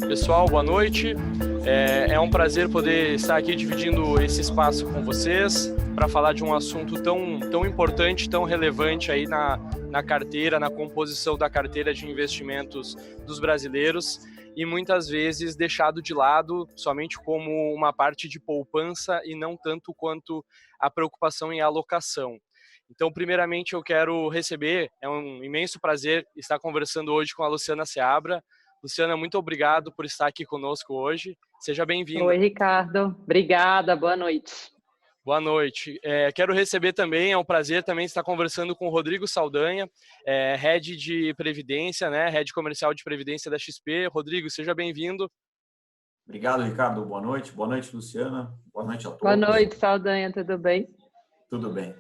Pessoal, boa noite. É um prazer poder estar aqui dividindo esse espaço com vocês para falar de um assunto tão importante, tão relevante aí na carteira, na composição da carteira de investimentos dos brasileiros e muitas vezes deixado de lado somente como uma parte de poupança e não tanto quanto a preocupação em alocação. Então, primeiramente, eu quero receber, é um imenso prazer estar conversando hoje com a Luciana Seabra. Luciana, muito obrigado por estar aqui conosco hoje. Seja bem-vinda. Oi, Ricardo. Obrigada, boa noite. Boa noite. Quero receber também, é um prazer também estar conversando com o Rodrigo Saldanha, Head de Previdência, né? Head Comercial de Previdência da XP. Rodrigo, seja bem-vindo. Obrigado, Ricardo. Boa noite, Luciana. Boa noite a todos. Boa noite, Saldanha, tudo bem? Tudo bem.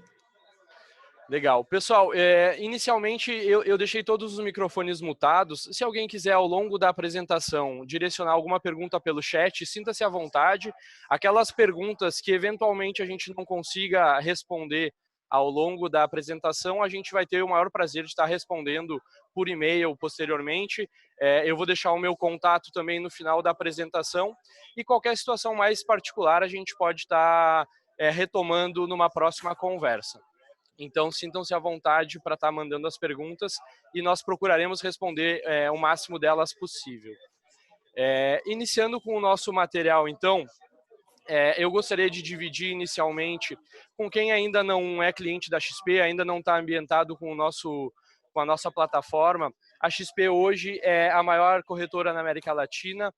Legal. Pessoal, inicialmente eu deixei todos os microfones mutados. Se alguém quiser, ao longo da apresentação, direcionar alguma pergunta pelo chat, sinta-se à vontade. Aquelas perguntas que eventualmente a gente não consiga responder ao longo da apresentação, a gente vai ter o maior prazer de estar respondendo por e-mail posteriormente. Eu vou deixar o meu contato também no final da apresentação. E qualquer situação mais particular, a gente pode estar retomando numa próxima conversa. Então, sintam-se à vontade para estar mandando as perguntas e nós procuraremos responder o máximo delas possível. Iniciando com o nosso material, então, eu gostaria de dividir inicialmente com quem ainda não é cliente da XP, ainda não está ambientado com a nossa plataforma. A XP hoje é a maior corretora na América Latina,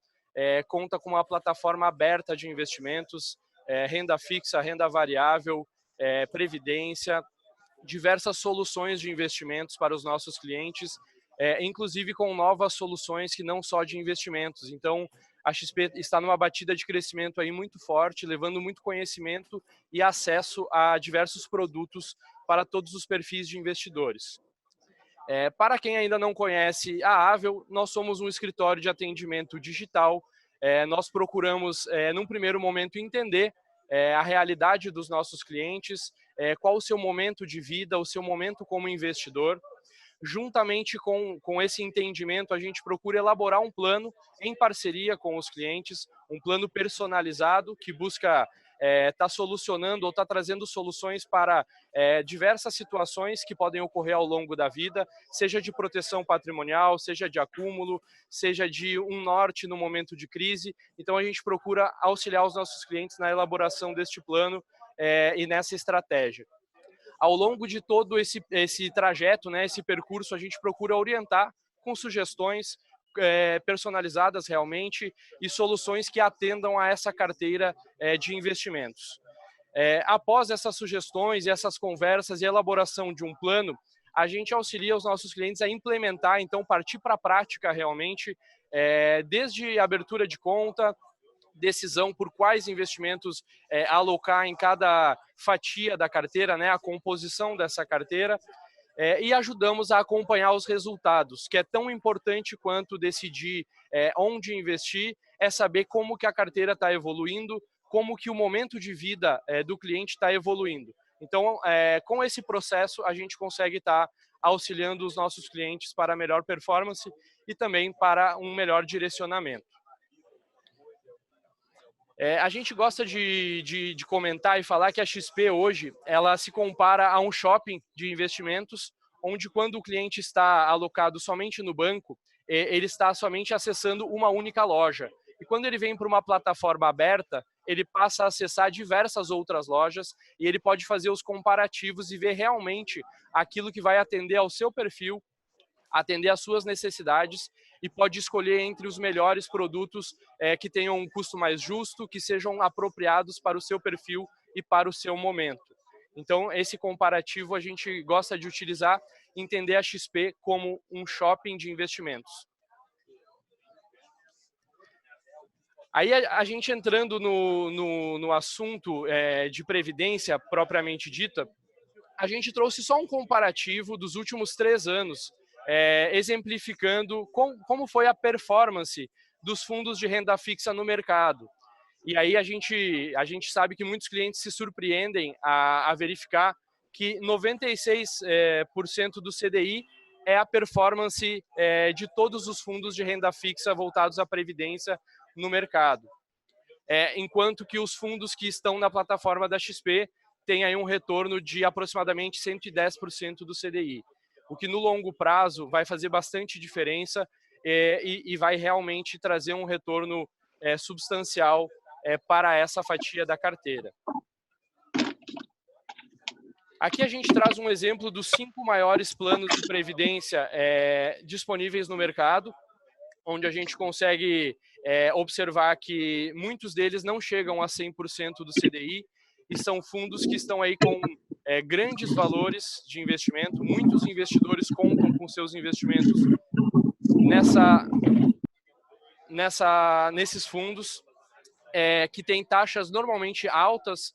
conta com uma plataforma aberta de investimentos, renda fixa, renda variável, previdência, diversas soluções de investimentos para os nossos clientes, inclusive com novas soluções que não só de investimentos. Então, a XP está numa batida de crescimento aí muito forte, levando muito conhecimento e acesso a diversos produtos para todos os perfis de investidores. Para quem ainda não conhece a Avel, nós somos um escritório de atendimento digital. Nós procuramos, num primeiro momento, entender a realidade dos nossos clientes, qual o seu momento de vida, o seu momento como investidor. Juntamente com esse entendimento, a gente procura elaborar um plano em parceria com os clientes, um plano personalizado que busca estar solucionando ou estar trazendo soluções para diversas situações que podem ocorrer ao longo da vida, seja de proteção patrimonial, seja de acúmulo, seja de um norte no momento de crise. Então, a gente procura auxiliar os nossos clientes na elaboração deste plano e nessa estratégia. Ao longo de todo esse trajeto, né, esse percurso, a gente procura orientar com sugestões personalizadas realmente e soluções que atendam a essa carteira de investimentos. Após essas sugestões e essas conversas e elaboração de um plano, a gente auxilia os nossos clientes a implementar, então partir para a prática realmente, desde abertura de conta, decisão por quais investimentos alocar em cada fatia da carteira, né, a composição dessa carteira, e ajudamos a acompanhar os resultados, que é tão importante quanto decidir onde investir, é saber como que a carteira está evoluindo, como que o momento de vida do cliente está evoluindo. Então, com esse processo, a gente consegue estar auxiliando os nossos clientes para melhor performance e também para um melhor direcionamento. A gente gosta de comentar e falar que a XP hoje ela se compara a um shopping de investimentos, onde quando o cliente está alocado somente no banco, ele está somente acessando uma única loja. E quando ele vem para uma plataforma aberta, ele passa a acessar diversas outras lojas e ele pode fazer os comparativos e ver realmente aquilo que vai atender ao seu perfil, atender às suas necessidades e pode escolher entre os melhores produtos que tenham um custo mais justo, que sejam apropriados para o seu perfil e para o seu momento. Então, esse comparativo a gente gosta de utilizar, entender a XP como um shopping de investimentos. Aí a gente entrando no assunto de previdência propriamente dita, a gente trouxe só um comparativo dos últimos 3 anos, exemplificando como foi a performance dos fundos de renda fixa no mercado. E aí a gente sabe que muitos clientes se surpreendem a verificar que 96% do CDI é a performance de todos os fundos de renda fixa voltados à previdência no mercado. Enquanto que os fundos que estão na plataforma da XP têm aí um retorno de aproximadamente 110% do CDI, o que no longo prazo vai fazer bastante diferença e vai realmente trazer um retorno substancial para essa fatia da carteira. Aqui a gente traz um exemplo dos 5 maiores planos de previdência disponíveis no mercado, onde a gente consegue observar que muitos deles não chegam a 100% do CDI e são fundos que estão aí com grandes valores de investimento. Muitos investidores contam com seus investimentos nesses fundos, que têm taxas normalmente altas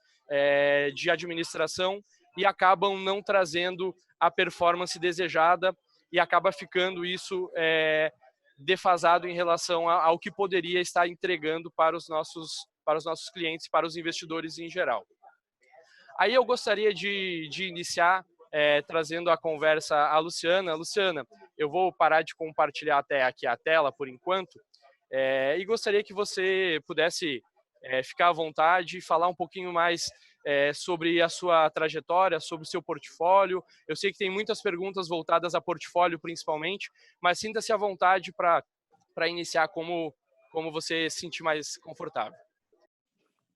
de administração e acabam não trazendo a performance desejada e acaba ficando isso defasado em relação ao que poderia estar entregando para os nossos clientes, para os investidores em geral. Aí eu gostaria de iniciar trazendo a conversa à Luciana. Luciana, eu vou parar de compartilhar até aqui a tela por enquanto e gostaria que você pudesse ficar à vontade e falar um pouquinho mais sobre a sua trajetória, sobre o seu portfólio. Eu sei que tem muitas perguntas voltadas a portfólio principalmente, mas sinta-se à vontade para iniciar como você se sentir mais confortável.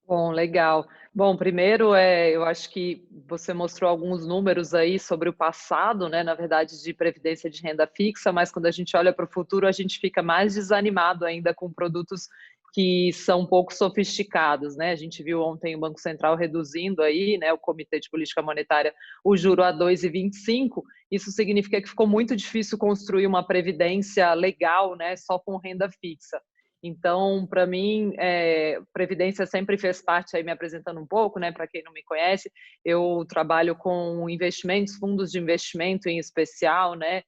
Bom, legal. Bom, primeiro, eu acho que você mostrou alguns números aí sobre o passado, né, na verdade, de previdência de renda fixa, mas quando a gente olha para o futuro, a gente fica mais desanimado ainda com produtos que são um pouco sofisticados, né? A gente viu ontem o Banco Central reduzindo aí, né, o Comitê de Política Monetária, o juro a 2,25. Isso significa que ficou muito difícil construir uma previdência legal, né, só com renda fixa. Então, para mim, previdência sempre fez parte, aí me apresentando um pouco, né, para quem não me conhece, eu trabalho com investimentos, fundos de investimento em especial, né,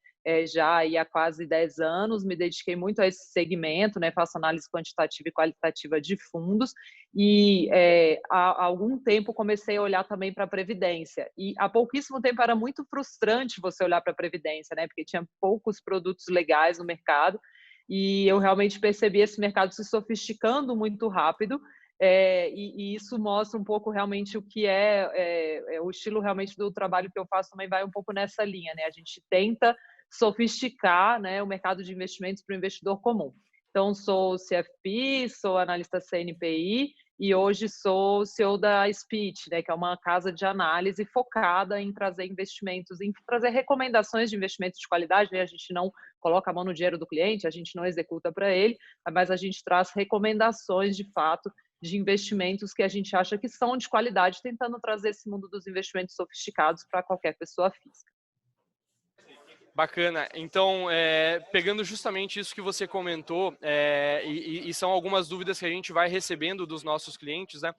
já aí há quase 10 anos, me dediquei muito a esse segmento, né, faço análise quantitativa e qualitativa de fundos e há algum tempo comecei a olhar também para a previdência e há pouquíssimo tempo era muito frustrante você olhar para a previdência, né, porque tinha poucos produtos legais no mercado e eu realmente percebi esse mercado se sofisticando muito rápido e isso mostra um pouco realmente o que o estilo realmente do trabalho que eu faço também vai um pouco nessa linha, né? A gente tenta sofisticar, né, o mercado de investimentos para o investidor comum. Então, sou CFP, sou analista CNPI e hoje sou CEO da Speech, né, que é uma casa de análise focada em trazer investimentos, em trazer recomendações de investimentos de qualidade, né? A gente não coloca a mão no dinheiro do cliente, a gente não executa para ele, mas a gente traz recomendações de fato de investimentos que a gente acha que são de qualidade, tentando trazer esse mundo dos investimentos sofisticados para qualquer pessoa física. Bacana. Então, pegando justamente isso que você comentou, e são algumas dúvidas que a gente vai recebendo dos nossos clientes, né?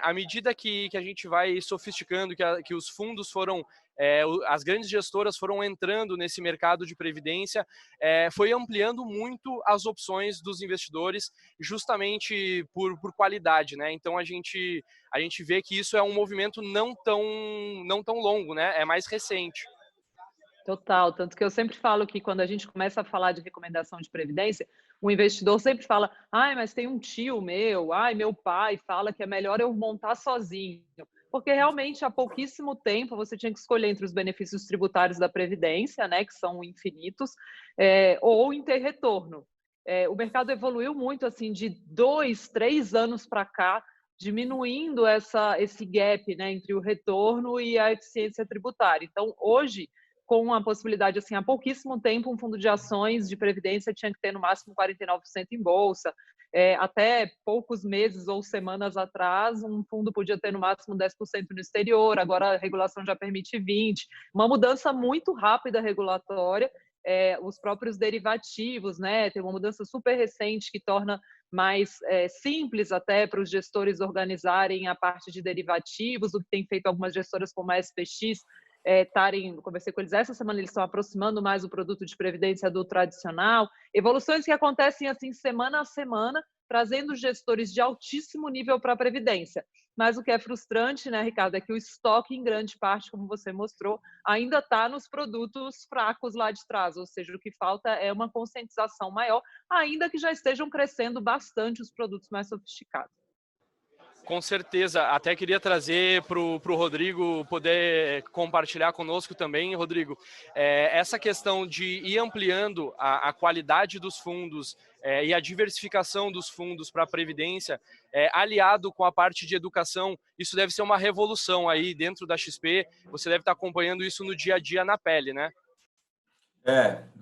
À medida que a gente vai sofisticando, que os fundos foram, as grandes gestoras foram entrando nesse mercado de previdência, foi ampliando muito as opções dos investidores, justamente por qualidade, né? Então, a gente vê que isso é um movimento não tão longo, né? É mais recente. Total, tanto que eu sempre falo que quando a gente começa a falar de recomendação de previdência, o investidor sempre fala, ai, mas tem um tio meu, ai, meu pai fala que é melhor eu montar sozinho. Porque realmente há pouquíssimo tempo você tinha que escolher entre os benefícios tributários da Previdência, né, que são infinitos, ou em ter retorno. O mercado evoluiu muito, assim, de 2, 3 anos para cá, diminuindo esse gap, né, entre o retorno e a eficiência tributária. Então, hoje, com a possibilidade, assim, há pouquíssimo tempo, um fundo de ações de previdência tinha que ter no máximo 49% em bolsa. Até poucos meses ou semanas atrás, um fundo podia ter no máximo 10% no exterior, agora a regulação já permite 20%. Uma mudança muito rápida regulatória, os próprios derivativos, né? Tem uma mudança super recente que torna mais simples até para os gestores organizarem a parte de derivativos, o que tem feito algumas gestoras como a SPX, conversei com eles essa semana, eles estão aproximando mais o produto de previdência do tradicional, evoluções que acontecem assim semana a semana, trazendo gestores de altíssimo nível para a previdência. mas o que é frustrante, né, Ricardo, é que o estoque, em grande parte, como você mostrou, ainda está nos produtos fracos lá de trás, ou seja, o que falta é uma conscientização maior, ainda que já estejam crescendo bastante os produtos mais sofisticados. Com certeza, até queria trazer para o Rodrigo poder compartilhar conosco também, Rodrigo, essa questão de ir ampliando a qualidade dos fundos e a diversificação dos fundos para a Previdência, aliado com a parte de educação, isso deve ser uma revolução aí dentro da XP, você deve estar acompanhando isso no dia a dia na pele, né?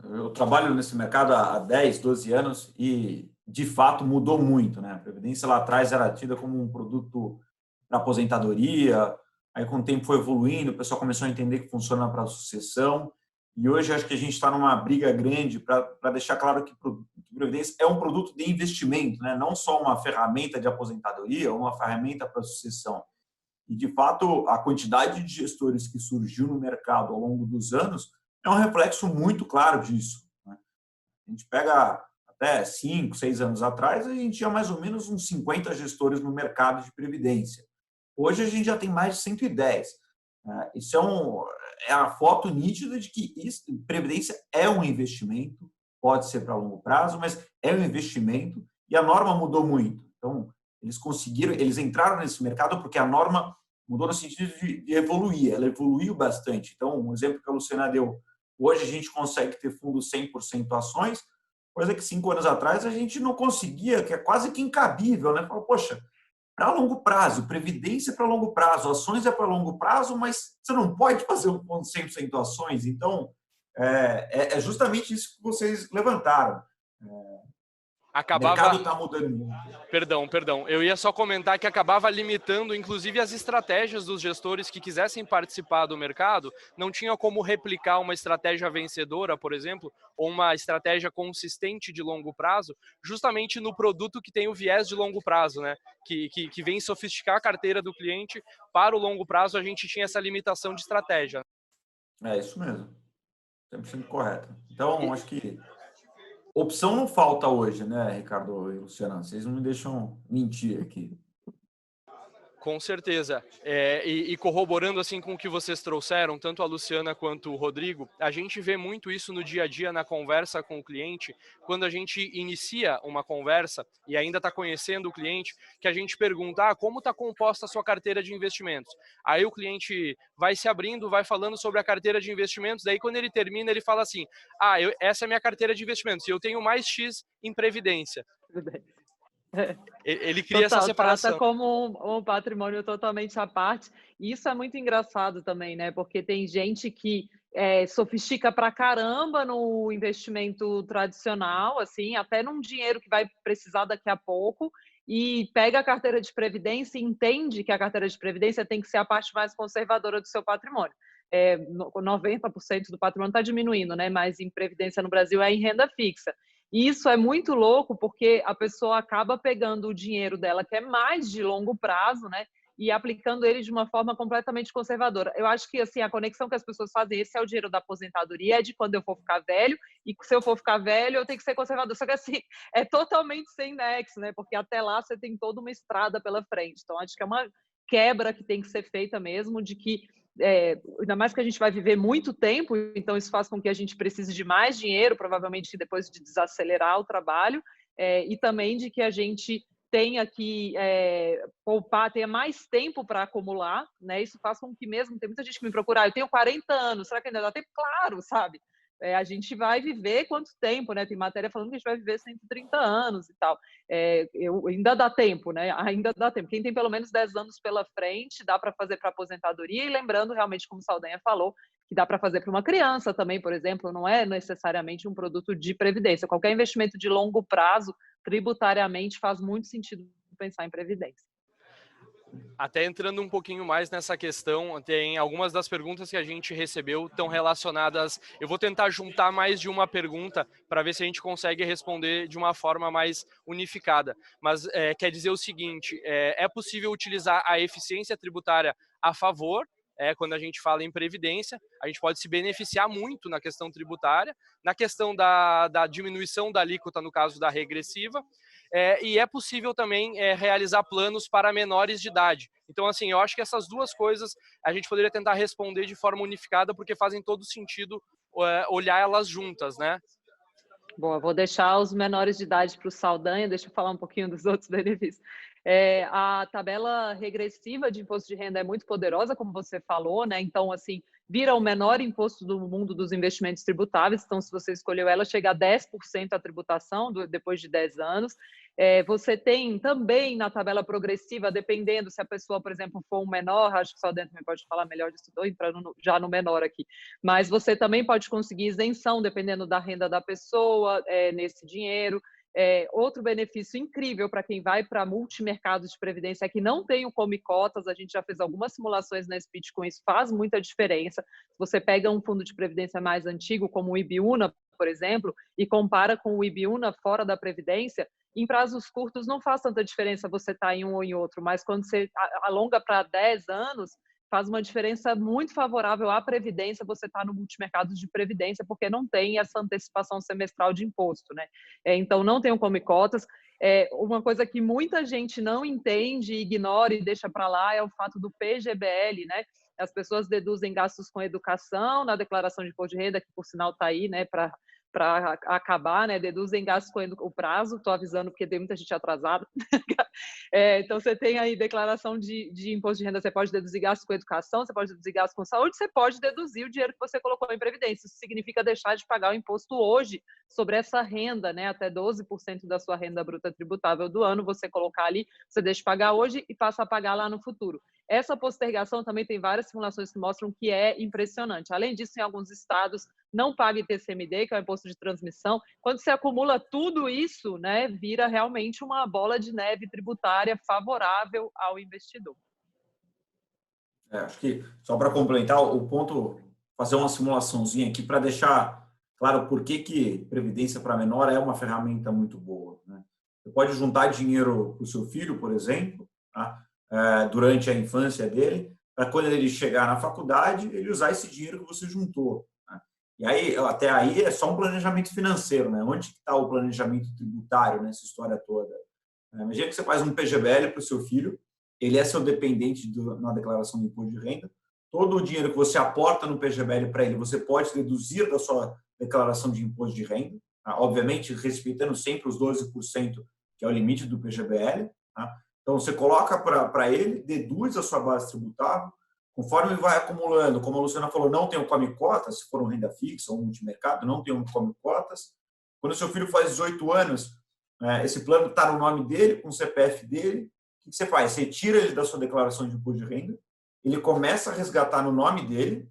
Eu trabalho nesse mercado há 10, 12 anos e, de fato, mudou muito, né? A Previdência lá atrás era tida como um produto para aposentadoria, aí com o tempo foi evoluindo, o pessoal começou a entender que funciona para a sucessão, e hoje acho que a gente está numa briga grande para deixar claro que Previdência é um produto de investimento, né? Não só uma ferramenta de aposentadoria, uma ferramenta para a sucessão. E, de fato, a quantidade de gestores que surgiu no mercado ao longo dos anos é um reflexo muito claro disso, né? A gente pega até 5, 6 anos atrás, a gente tinha mais ou menos uns 50 gestores no mercado de previdência. Hoje a gente já tem mais de 110. Isso é a foto nítida de que previdência é um investimento, pode ser para longo prazo, mas é um investimento e a norma mudou muito. Então, eles entraram nesse mercado porque a norma mudou no sentido de evoluir, ela evoluiu bastante. Então, um exemplo que a Luciana deu, hoje a gente consegue ter fundos 100% ações, coisa que 5 anos atrás a gente não conseguia, que é quase que incabível, né? Fala, poxa, para longo prazo, previdência para longo prazo, ações é para longo prazo, mas você não pode fazer um fundo 100% ações. Então, é justamente isso que vocês levantaram. O mercado está mudando muito. Perdão. Eu ia só comentar que acabava limitando, inclusive, as estratégias dos gestores que quisessem participar do mercado. Não tinha como replicar uma estratégia vencedora, por exemplo, ou uma estratégia consistente de longo prazo, justamente no produto que tem o viés de longo prazo, né? Que vem sofisticar a carteira do cliente. Para o longo prazo, a gente tinha essa limitação de estratégia. É isso mesmo. 100% correto. Então, acho que opção não falta hoje, né, Ricardo e Luciana? Vocês não me deixam mentir aqui. Com certeza. E corroborando assim com o que vocês trouxeram, tanto a Luciana quanto o Rodrigo, a gente vê muito isso no dia a dia, na conversa com o cliente, quando a gente inicia uma conversa e ainda está conhecendo o cliente, que a gente pergunta, como está composta a sua carteira de investimentos? Aí o cliente vai se abrindo, vai falando sobre a carteira de investimentos, daí quando ele termina, ele fala assim, essa é a minha carteira de investimentos, e eu tenho mais X em previdência. Ele cria essa separação. Trata como um patrimônio totalmente à parte. E isso é muito engraçado também, né? Porque tem gente que sofistica pra caramba no investimento tradicional, assim, até num dinheiro que vai precisar daqui a pouco, e pega a carteira de previdência e entende que a carteira de previdência tem que ser a parte mais conservadora do seu patrimônio. 90% do patrimônio está diminuindo, né? Mas em previdência no Brasil é em renda fixa. E isso é muito louco porque a pessoa acaba pegando o dinheiro dela, que é mais de longo prazo, né? E aplicando ele de uma forma completamente conservadora. Eu acho que assim, a conexão que as pessoas fazem, esse é o dinheiro da aposentadoria, é de quando eu for ficar velho, e se eu for ficar velho, eu tenho que ser conservador. Só que assim, é totalmente sem nexo, né? Porque até lá você tem toda uma estrada pela frente. Então, acho que é uma quebra que tem que ser feita mesmo, de que ainda mais que a gente vai viver muito tempo, então isso faz com que a gente precise de mais dinheiro, provavelmente depois de desacelerar o trabalho, e também de que a gente tenha que poupar, tenha mais tempo para acumular, né? Isso faz com que mesmo, tem muita gente que me procura, eu tenho 40 anos, será que ainda dá tempo? Claro, sabe? A gente vai viver quanto tempo, né? Tem matéria falando que a gente vai viver 130 anos e tal. Ainda dá tempo, né? Ainda dá tempo. Quem tem pelo menos 10 anos pela frente, dá para fazer para aposentadoria, e lembrando realmente, como o Saldanha falou, que dá para fazer para uma criança também, por exemplo, não é necessariamente um produto de previdência. Qualquer investimento de longo prazo, tributariamente, faz muito sentido pensar em previdência. Até entrando um pouquinho mais nessa questão, tem algumas das perguntas que a gente recebeu estão relacionadas. Eu vou tentar juntar mais de uma pergunta para ver se a gente consegue responder de uma forma mais unificada. Mas quer dizer o seguinte: é possível utilizar a eficiência tributária a favor quando a gente fala em previdência. A gente pode se beneficiar muito na questão tributária, na questão da diminuição da alíquota, no caso da regressiva, e é possível também realizar planos para menores de idade. Então, assim, eu acho que essas duas coisas a gente poderia tentar responder de forma unificada, porque fazem todo sentido olhar elas juntas, né? Bom, eu vou deixar os menores de idade para o Saldanha, deixa eu falar um pouquinho dos outros benefícios. A tabela regressiva de imposto de renda é muito poderosa, como você falou, né? Então, assim, vira o menor imposto do mundo dos investimentos tributáveis. Então, se você escolheu ela, chega a 10% a tributação depois de 10 anos. Você tem também na tabela progressiva, dependendo se a pessoa, por exemplo, for um menor, acho que o Saldanha também pode falar melhor disso, estou entrando já no menor aqui, mas você também pode conseguir isenção, dependendo da renda da pessoa, nesse dinheiro. Outro benefício incrível para quem vai para multimercados de previdência é que não tem o Come Cotas. A gente já fez algumas simulações na Speed com isso, faz muita diferença. Se você pega um fundo de previdência mais antigo, como o Ibiúna, por exemplo, e compara com o Ibiúna fora da Previdência, em prazos curtos não faz tanta diferença você estar em um ou em outro, mas quando você alonga para 10 anos, faz uma diferença muito favorável à Previdência você estar no multimercado de Previdência, porque não tem essa antecipação semestral de imposto, né? Então, não tem o Come Cotas. Uma coisa que muita gente não entende, ignora e deixa para lá é o fato do PGBL, né? As pessoas deduzem gastos com educação na declaração de imposto de renda, que por sinal está aí, né, para acabar, né? Deduzem gastos com o prazo, estou avisando porque tem muita gente atrasada. Então, você tem aí declaração de imposto de renda, você pode deduzir gastos com educação, você pode deduzir gastos com saúde, você pode deduzir o dinheiro que você colocou em previdência. Isso significa deixar de pagar o imposto hoje sobre essa renda, né? Até 12% da sua renda bruta tributável do ano, você colocar ali, você deixa de pagar hoje e passa a pagar lá no futuro. Essa postergação também tem várias simulações que mostram que é impressionante. Além disso, em alguns estados, não paga ITCMD, que é o imposto de transmissão. Quando você acumula tudo isso, né, vira realmente uma bola de neve tributária favorável ao investidor. Acho que, só para complementar o ponto, fazer uma simulaçãozinha aqui para deixar claro por que previdência para menor é uma ferramenta muito boa, né? Você pode juntar dinheiro para o seu filho, por exemplo, tá? Durante a infância dele, para quando ele chegar na faculdade, ele usar esse dinheiro que você juntou, né? E aí, até aí, é só um planejamento financeiro, né? Onde está o planejamento tributário nessa história toda? Imagina que você faz um PGBL para o seu filho, ele é seu dependente na declaração do imposto de renda, todo o dinheiro que você aporta no PGBL para ele, você pode deduzir da sua declaração de imposto de renda, tá? Obviamente respeitando sempre os 12%, que é o limite do PGBL, tá? Então, você coloca para ele, deduz a sua base tributável, conforme ele vai acumulando, como a Luciana falou, não tem o Come Cotas, se for um renda fixa ou um multimercado, não tem um Come Cotas. Quando o seu filho faz 18 anos, esse plano está no nome dele, com o CPF dele, o que você faz? Você tira ele da sua declaração de imposto de renda, ele começa a resgatar no nome dele,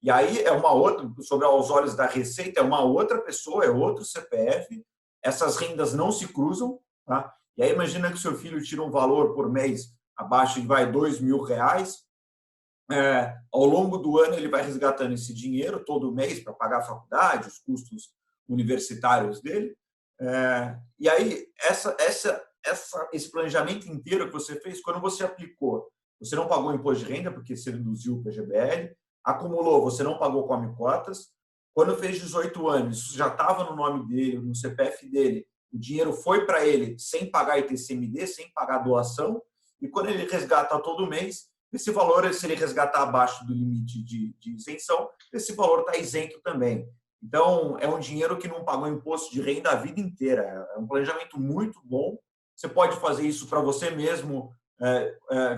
e aí é uma outra, sobre aos olhos da Receita, é uma outra pessoa, é outro CPF, essas rendas não se cruzam, tá? E aí imagina que o seu filho tira um valor por mês abaixo de R$2.000, ao longo do ano ele vai resgatando esse dinheiro todo mês para pagar a faculdade, os custos universitários dele, e aí esse planejamento inteiro que você fez, quando você aplicou, você não pagou imposto de renda, porque você reduziu o PGBL, acumulou, você não pagou Come Cotas, quando fez 18 anos, isso já estava no nome dele, no CPF dele, o dinheiro foi para ele sem pagar ITCMD, sem pagar doação, e quando ele resgata todo mês, esse valor, se ele resgatar abaixo do limite de isenção, esse valor está isento também. Então, é um dinheiro que não pagou imposto de renda a vida inteira. É um planejamento muito bom. Você pode fazer isso para você mesmo,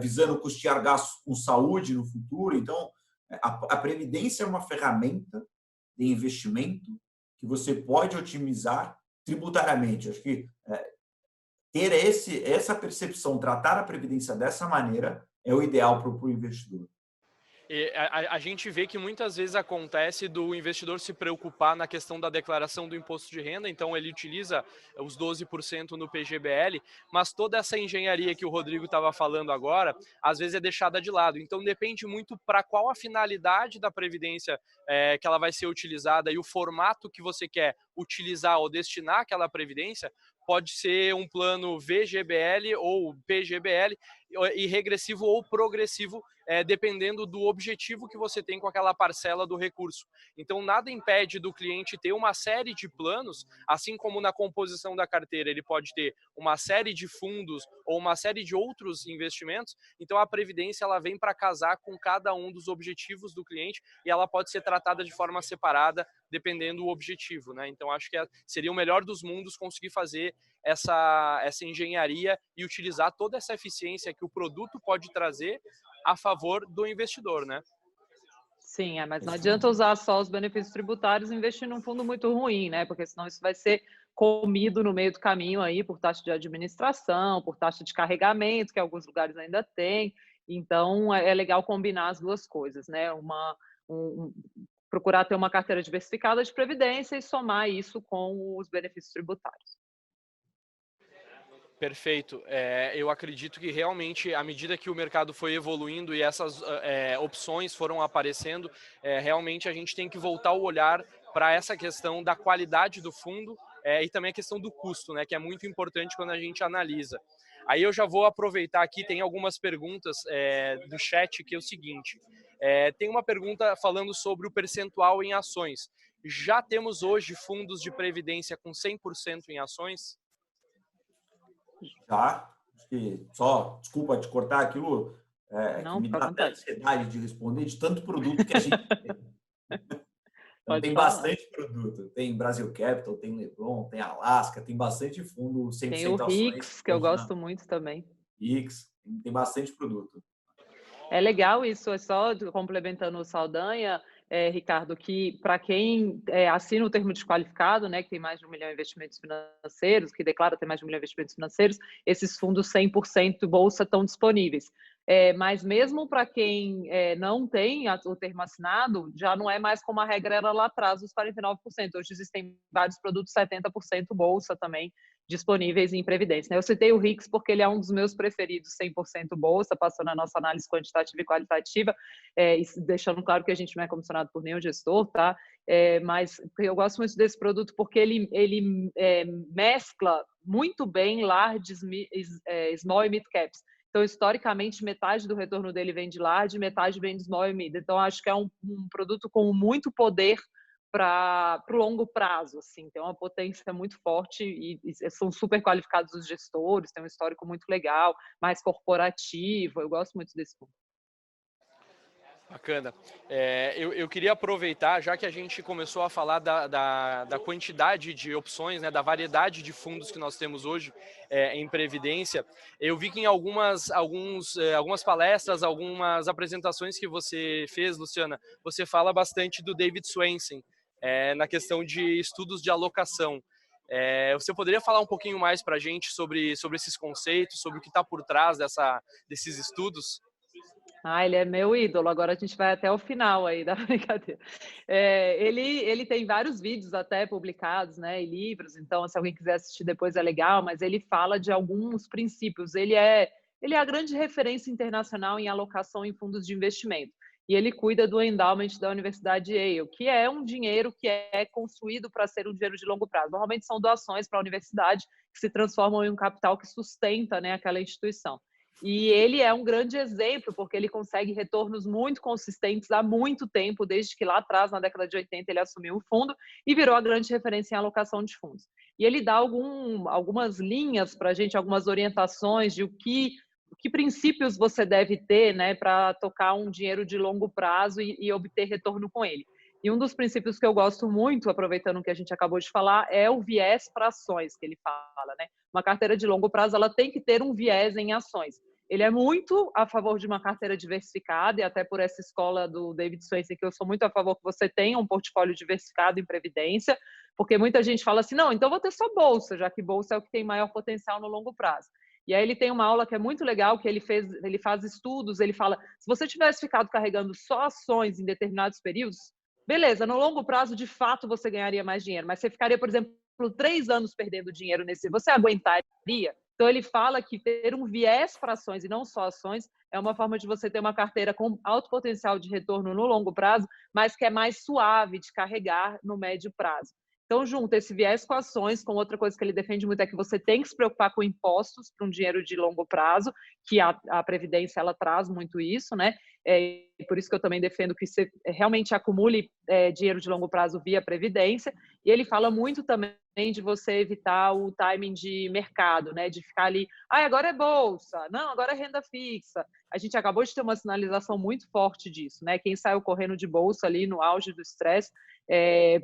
visando custear gastos com saúde no futuro. Então, a Previdência é uma ferramenta de investimento que você pode otimizar tributariamente. Acho que ter essa percepção, tratar a Previdência dessa maneira, é o ideal para o investidor. A gente vê que muitas vezes acontece do investidor se preocupar na questão da declaração do imposto de renda, então ele utiliza os 12% no PGBL, mas toda essa engenharia que o Rodrigo estava falando agora, às vezes é deixada de lado. Então depende muito para qual a finalidade da previdência que ela vai ser utilizada e o formato que você quer utilizar ou destinar aquela previdência, pode ser um plano VGBL ou PGBL, e regressivo ou progressivo, dependendo do objetivo que você tem com aquela parcela do recurso. Então, nada impede do cliente ter uma série de planos, assim como na composição da carteira ele pode ter uma série de fundos ou uma série de outros investimentos. Então, a previdência ela vem para casar com cada um dos objetivos do cliente e ela pode ser tratada de forma separada, dependendo do objetivo, né? Então, acho que seria o melhor dos mundos conseguir fazer essa engenharia e utilizar toda essa eficiência que o produto pode trazer a favor do investidor, né? Sim, mas não adianta usar só os benefícios tributários e investir num fundo muito ruim, né? Porque senão isso vai ser comido no meio do caminho aí por taxa de administração, por taxa de carregamento, que alguns lugares ainda tem. Então, é legal combinar as duas coisas, né? Procurar ter uma carteira diversificada de previdência e somar isso com os benefícios tributários. Perfeito. Eu acredito que realmente, à medida que o mercado foi evoluindo e essas opções foram aparecendo, realmente a gente tem que voltar o olhar para essa questão da qualidade do fundo e também a questão do custo, né, que é muito importante quando a gente analisa. Aí eu já vou aproveitar aqui, tem algumas perguntas do chat, que é o seguinte. Tem uma pergunta falando sobre o percentual em ações. Já temos hoje fundos de previdência com 100% em ações? Já, acho que só, desculpa te cortar aquilo, que Não, me fica à dá até vontade. ansiedade de responder de tanto produto que a gente tem. Então, Pode tem falar. bastante produto. Tem Brasil Capital, tem Leblon, tem Alaska, tem bastante fundo 100% Tem o ações. RIX, que eu gosto muito também. RIX, tem bastante produto. É legal isso, é só complementando o Saldanha, Ricardo, que para quem assina o termo desqualificado, né, que tem mais de 1 milhão de investimentos financeiros, que declara ter mais de 1 milhão de investimentos financeiros, esses fundos 100% bolsa estão disponíveis. Mas mesmo para quem não tem o termo assinado, já não é mais como a regra era lá atrás, os 49%. Hoje existem vários produtos 70% bolsa também, disponíveis em previdência. Eu citei o RIX porque ele é um dos meus preferidos, 100% bolsa, passou na nossa análise quantitativa e qualitativa, deixando claro que a gente não é comissionado por nenhum gestor, tá? Mas eu gosto muito desse produto porque ele mescla muito bem large, small e mid caps. Então, historicamente, metade do retorno dele vem de large, metade vem de small e mid. Então, acho que é um produto com muito poder para o longo prazo, assim, tem uma potência muito forte e são super qualificados os gestores, tem um histórico muito legal, mais corporativo, eu gosto muito desse fundo. Bacana. Eu queria aproveitar, já que a gente começou a falar da quantidade de opções, né, da variedade de fundos que nós temos hoje em Previdência, eu vi que em algumas palestras, algumas apresentações que você fez, Luciana, você fala bastante do David Swensen, na questão de estudos de alocação. Você poderia falar um pouquinho mais para a gente sobre esses conceitos, sobre o que está por trás desses estudos? Ele é meu ídolo, agora a gente vai até o final aí da brincadeira. Ele tem vários vídeos até publicados, né, e livros, então se alguém quiser assistir depois é legal, mas ele fala de alguns princípios. Ele é a grande referência internacional em alocação em fundos de investimento. E ele cuida do endowment da Universidade Yale, que é um dinheiro que é construído para ser um dinheiro de longo prazo. Normalmente são doações para a universidade que se transformam em um capital que sustenta, né, aquela instituição. E ele é um grande exemplo, porque ele consegue retornos muito consistentes há muito tempo, desde que lá atrás, na década de 80, ele assumiu o fundo e virou a grande referência em alocação de fundos. E ele dá algumas linhas para a gente, algumas orientações de que princípios você deve ter, né, para tocar um dinheiro de longo prazo e obter retorno com ele. E um dos princípios que eu gosto muito, aproveitando o que a gente acabou de falar, é o viés para ações, que ele fala, né? Uma carteira de longo prazo, ela tem que ter um viés em ações. Ele é muito a favor de uma carteira diversificada, e até por essa escola do David Swensen, que eu sou muito a favor que você tenha um portfólio diversificado em previdência, porque muita gente fala assim, não, então vou ter só bolsa, já que bolsa é o que tem maior potencial no longo prazo. E aí ele tem uma aula que é muito legal, que ele faz estudos, ele fala, se você tivesse ficado carregando só ações em determinados períodos, beleza, no longo prazo, de fato, você ganharia mais dinheiro, mas você ficaria, por exemplo, 3 anos perdendo dinheiro nesse, você aguentaria? Então, ele fala que ter um viés para ações e não só ações é uma forma de você ter uma carteira com alto potencial de retorno no longo prazo, mas que é mais suave de carregar no médio prazo. Então, junta esse viés com ações, com outra coisa que ele defende muito é que você tem que se preocupar com impostos para um dinheiro de longo prazo, que a Previdência ela traz muito isso, né? Por isso que eu também defendo que você realmente acumule dinheiro de longo prazo via Previdência. E ele fala muito também de você evitar o timing de mercado, né? De ficar ali, agora é bolsa, não, agora é renda fixa. A gente acabou de ter uma sinalização muito forte disso, né? Quem saiu correndo de bolsa ali no auge do estresse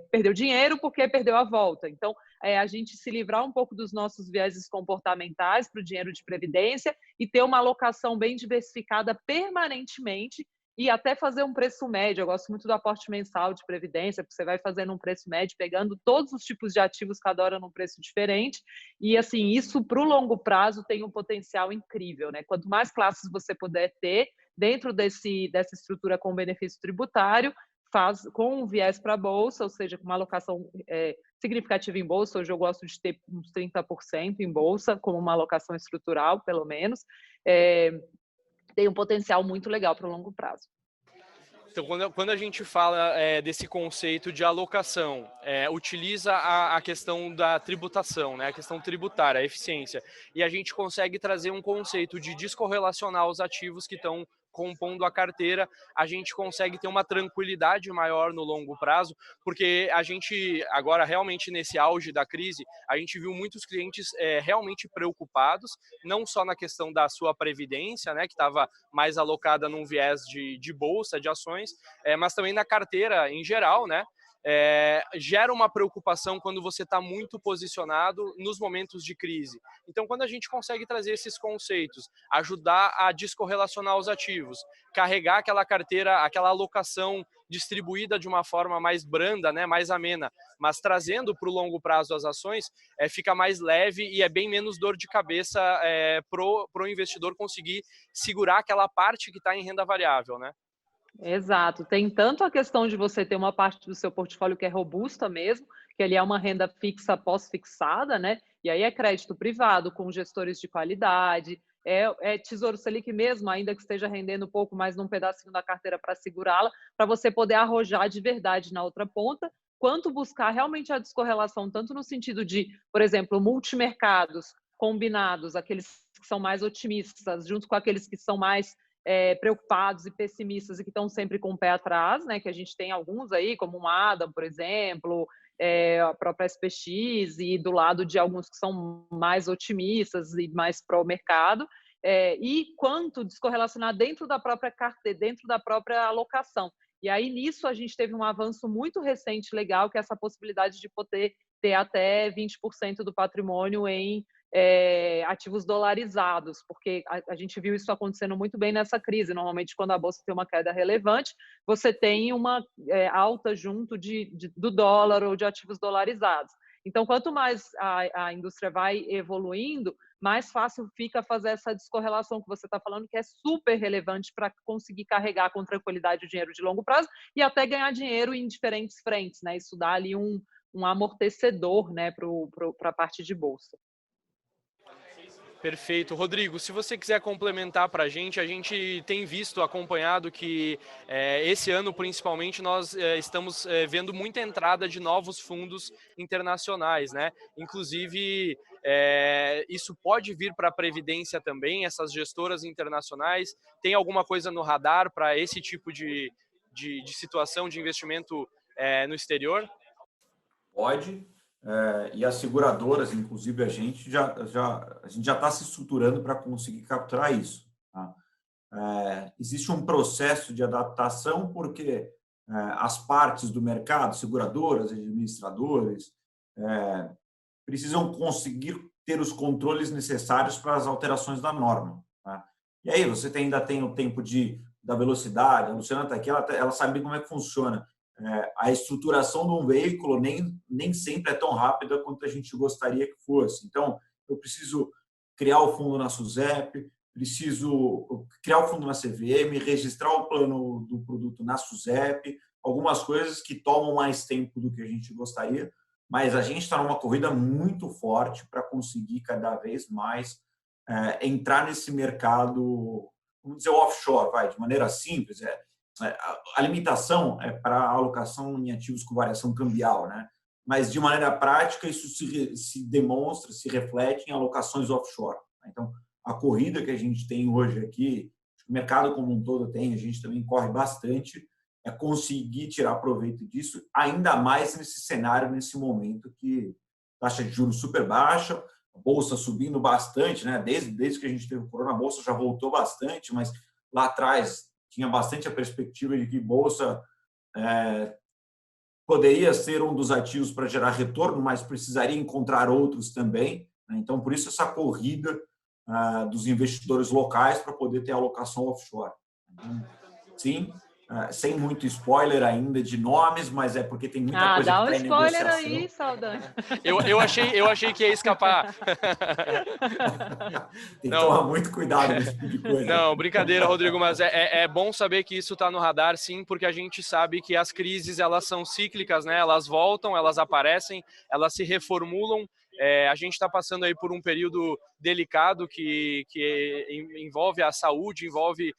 perdeu dinheiro porque perdeu a volta. Então, a gente se livrar um pouco dos nossos vieses comportamentais para o dinheiro de previdência e ter uma alocação bem diversificada permanentemente e até fazer um preço médio. Eu gosto muito do aporte mensal de previdência, porque você vai fazendo um preço médio, pegando todos os tipos de ativos, cada hora num preço diferente. E, assim, isso para o longo prazo tem um potencial incrível, né? Quanto mais classes você puder ter dentro dessa estrutura com benefício tributário, faz com um viés para a bolsa, ou seja, com uma alocação significativa em bolsa. Hoje eu gosto de ter uns 30% em bolsa, como uma alocação estrutural, pelo menos. Tem um potencial muito legal para o longo prazo. Então, quando a gente fala desse conceito de alocação, utiliza a questão da tributação, né, a questão tributária, a eficiência, e a gente consegue trazer um conceito de descorrelacionar os ativos que estão compondo a carteira, a gente consegue ter uma tranquilidade maior no longo prazo, porque a gente, agora realmente nesse auge da crise, a gente viu muitos clientes realmente preocupados, não só na questão da sua previdência, né, que estava mais alocada num viés de bolsa, de ações, mas também na carteira em geral, né? Gera uma preocupação quando você está muito posicionado nos momentos de crise. Então, quando a gente consegue trazer esses conceitos, ajudar a descorrelacionar os ativos, carregar aquela carteira, aquela alocação distribuída de uma forma mais branda, né, mais amena, mas trazendo para o longo prazo as ações, fica mais leve e é bem menos dor de cabeça pro investidor conseguir segurar aquela parte que está em renda variável, né? Exato. Tem tanto a questão de você ter uma parte do seu portfólio que é robusta mesmo, que ele é uma renda fixa pós-fixada, né? E aí é crédito privado com gestores de qualidade, é Tesouro Selic mesmo, ainda que esteja rendendo pouco, mas num pedacinho da carteira para segurá-la, para você poder arrojar de verdade na outra ponta, quanto buscar realmente a descorrelação, tanto no sentido de, por exemplo, multimercados combinados, aqueles que são mais otimistas, junto com aqueles que são mais preocupados e pessimistas e que estão sempre com o pé atrás, né? Que a gente tem alguns aí, como o Adam, por exemplo, a própria SPX, e do lado de alguns que são mais otimistas e mais pró-mercado, e quanto descorrelacionar dentro da própria carteira, dentro da própria alocação. E aí, nisso, a gente teve um avanço muito recente, legal, que é essa possibilidade de poder ter até 20% do patrimônio em ativos dolarizados, porque a gente viu isso acontecendo muito bem nessa crise. Normalmente, quando a bolsa tem uma queda relevante, você tem uma alta junto do dólar ou de ativos dolarizados. Então, quanto mais a indústria vai evoluindo, mais fácil fica fazer essa descorrelação que você está falando, que é super relevante para conseguir carregar com tranquilidade o dinheiro de longo prazo e até ganhar dinheiro em diferentes frentes, né? Isso dá ali um amortecedor, né, para a parte de bolsa. Perfeito. Rodrigo, se você quiser complementar para a gente tem visto, acompanhado que esse ano, principalmente, nós estamos vendo muita entrada de novos fundos internacionais, né? Inclusive, isso pode vir para a Previdência também, essas gestoras internacionais. Tem alguma coisa no radar para esse tipo de situação de investimento no exterior? Pode. E as seguradoras, inclusive a gente já está se estruturando para conseguir capturar isso. Tá? Existe um processo de adaptação porque as partes do mercado, seguradoras, administradores, precisam conseguir ter os controles necessários para as alterações da norma. Tá? E aí você ainda tem o tempo da velocidade. A Luciana está aqui, ela sabe como é que funciona. A estruturação de um veículo nem sempre é tão rápida quanto a gente gostaria que fosse. Então, eu preciso criar o fundo na SUSEP, preciso criar o fundo na CVM, registrar o plano do produto na SUSEP, algumas coisas que tomam mais tempo do que a gente gostaria, mas a gente está numa corrida muito forte para conseguir cada vez mais entrar nesse mercado, vamos dizer, offshore, de maneira simples, a limitação é para a alocação em ativos com variação cambial, né? mas de maneira prática isso se demonstra, se reflete em alocações offshore. Então, a corrida que a gente tem hoje aqui, o mercado como um todo tem, a gente também corre bastante, é conseguir tirar proveito disso, ainda mais nesse cenário, nesse momento que taxa de juros super baixa, a bolsa subindo bastante, né? Desde que a gente teve o corona, a bolsa já voltou bastante, mas lá atrás tinha bastante a perspectiva de que bolsa poderia ser um dos ativos para gerar retorno, mas precisaria encontrar outros também, né? Então, por isso essa corrida dos investidores locais para poder ter alocação offshore. Então, sim, sem muito spoiler ainda de nomes, mas é porque tem muita coisa que está em negociação. Dá um spoiler aí, Saldanha. Eu achei que ia escapar. Tem que tomar muito cuidado nesse tipo de coisa. Não, brincadeira, Rodrigo, mas é bom saber que isso está no radar, sim, porque a gente sabe que as crises, elas são cíclicas, né? Elas voltam, elas aparecem, elas se reformulam. A gente está passando aí por um período delicado que envolve a saúde, envolve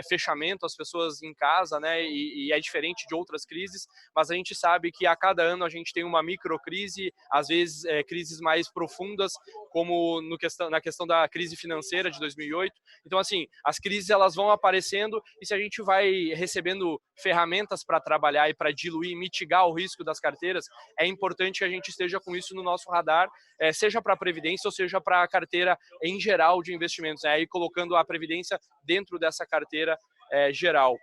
fechamento, as pessoas em casa, né? E é diferente de outras crises, mas a gente sabe que a cada ano a gente tem uma microcrise, às vezes crises mais profundas, como na questão da crise financeira de 2008. Então, assim, as crises elas vão aparecendo e se a gente vai recebendo ferramentas para trabalhar e para diluir, mitigar o risco das carteiras, é importante que a gente esteja com isso no nosso radar, seja para a Previdência ou seja para a carteira em geral de investimentos, aí colocando a Previdência dentro dessa carteira geral.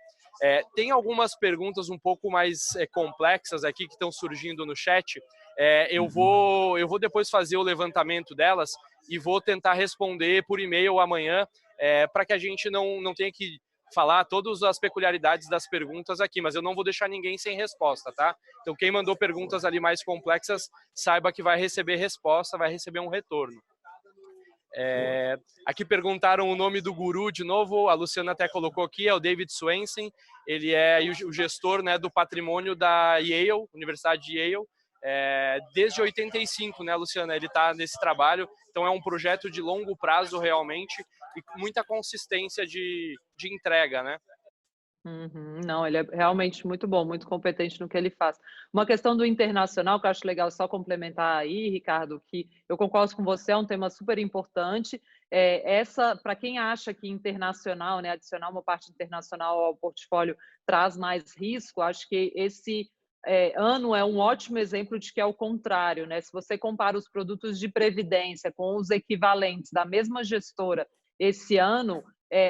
Tem algumas perguntas um pouco mais complexas aqui que estão surgindo no chat. Eu vou depois fazer o levantamento delas e vou tentar responder por e-mail amanhã, para que a gente não tenha que falar todas as peculiaridades das perguntas aqui, mas eu não vou deixar ninguém sem resposta, tá? Então, quem mandou perguntas ali mais complexas, saiba que vai receber resposta, vai receber um retorno. Aqui perguntaram o nome do guru de novo, a Luciana até colocou aqui, é o David Swensen, ele é o gestor, né, do patrimônio da Yale, Universidade de Yale, desde 85, né, Luciana, ele está nesse trabalho, então é um projeto de longo prazo realmente e com muita consistência de entrega, né? Não, ele é realmente muito bom, muito competente no que ele faz. Uma questão do internacional, que eu acho legal só complementar aí, Ricardo, que eu concordo com você, é um tema super importante. Para quem acha que internacional, né, adicionar uma parte internacional ao portfólio traz mais risco, acho que esse ano é um ótimo exemplo de que é o contrário, né? Se você compara os produtos de previdência com os equivalentes da mesma gestora esse ano,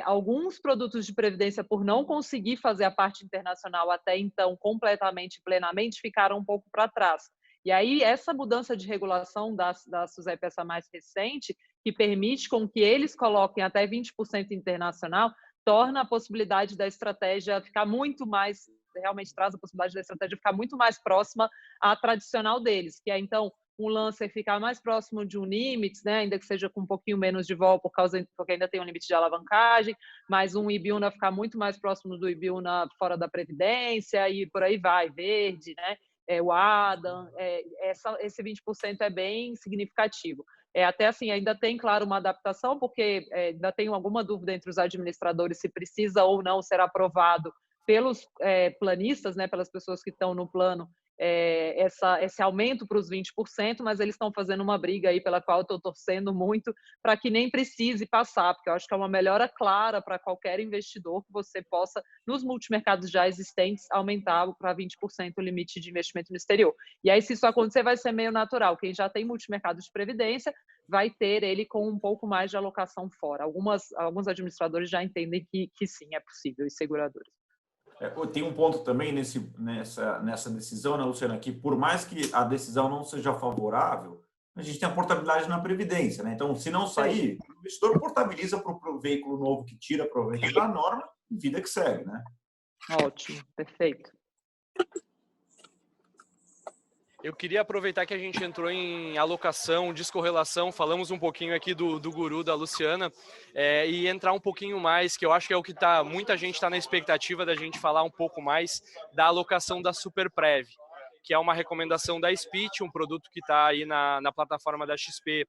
alguns produtos de previdência, por não conseguir fazer a parte internacional até então completamente, plenamente, ficaram um pouco para trás. E aí, essa mudança de regulação da SUSEP, essa mais recente, que permite com que eles coloquem até 20% internacional, torna a possibilidade da estratégia ficar muito mais, realmente traz a possibilidade da estratégia ficar muito mais próxima à tradicional deles, que é, então, um Lancer ficar mais próximo de um Nimitz, né, ainda que seja com um pouquinho menos de vol, porque ainda tem um limite de alavancagem, mas um Ibiúna ficar muito mais próximo do Ibiúna fora da Previdência, e por aí vai, Verde, né, o Adam, esse 20% é bem significativo. Até assim, ainda tem, claro, uma adaptação, porque ainda tem alguma dúvida entre os administradores se precisa ou não ser aprovado pelos planistas, né, pelas pessoas que estão no plano, esse aumento para os 20%, mas eles estão fazendo uma briga aí pela qual eu estou torcendo muito para que nem precise passar, porque eu acho que é uma melhora clara para qualquer investidor que você possa, nos multimercados já existentes, aumentar para 20% o limite de investimento no exterior. E aí, se isso acontecer, vai ser meio natural. Quem já tem multimercado de previdência vai ter ele com um pouco mais de alocação fora. Alguns administradores já entendem que sim, é possível, e seguradores. Tem um ponto também nessa decisão, né, Luciana, que por mais que a decisão não seja favorável, a gente tem a portabilidade na Previdência, né? Então, se não sair, o investidor portabiliza para o veículo novo que tira proveito da norma e vida que segue, né? Ótimo, perfeito. Eu queria aproveitar que a gente entrou em alocação, descorrelação, falamos um pouquinho aqui do guru da Luciana, e entrar um pouquinho mais, que eu acho que é o que muita gente está na expectativa da gente falar um pouco mais da alocação da Superprev, que é uma recomendação da Spit, um produto que está aí na plataforma da XP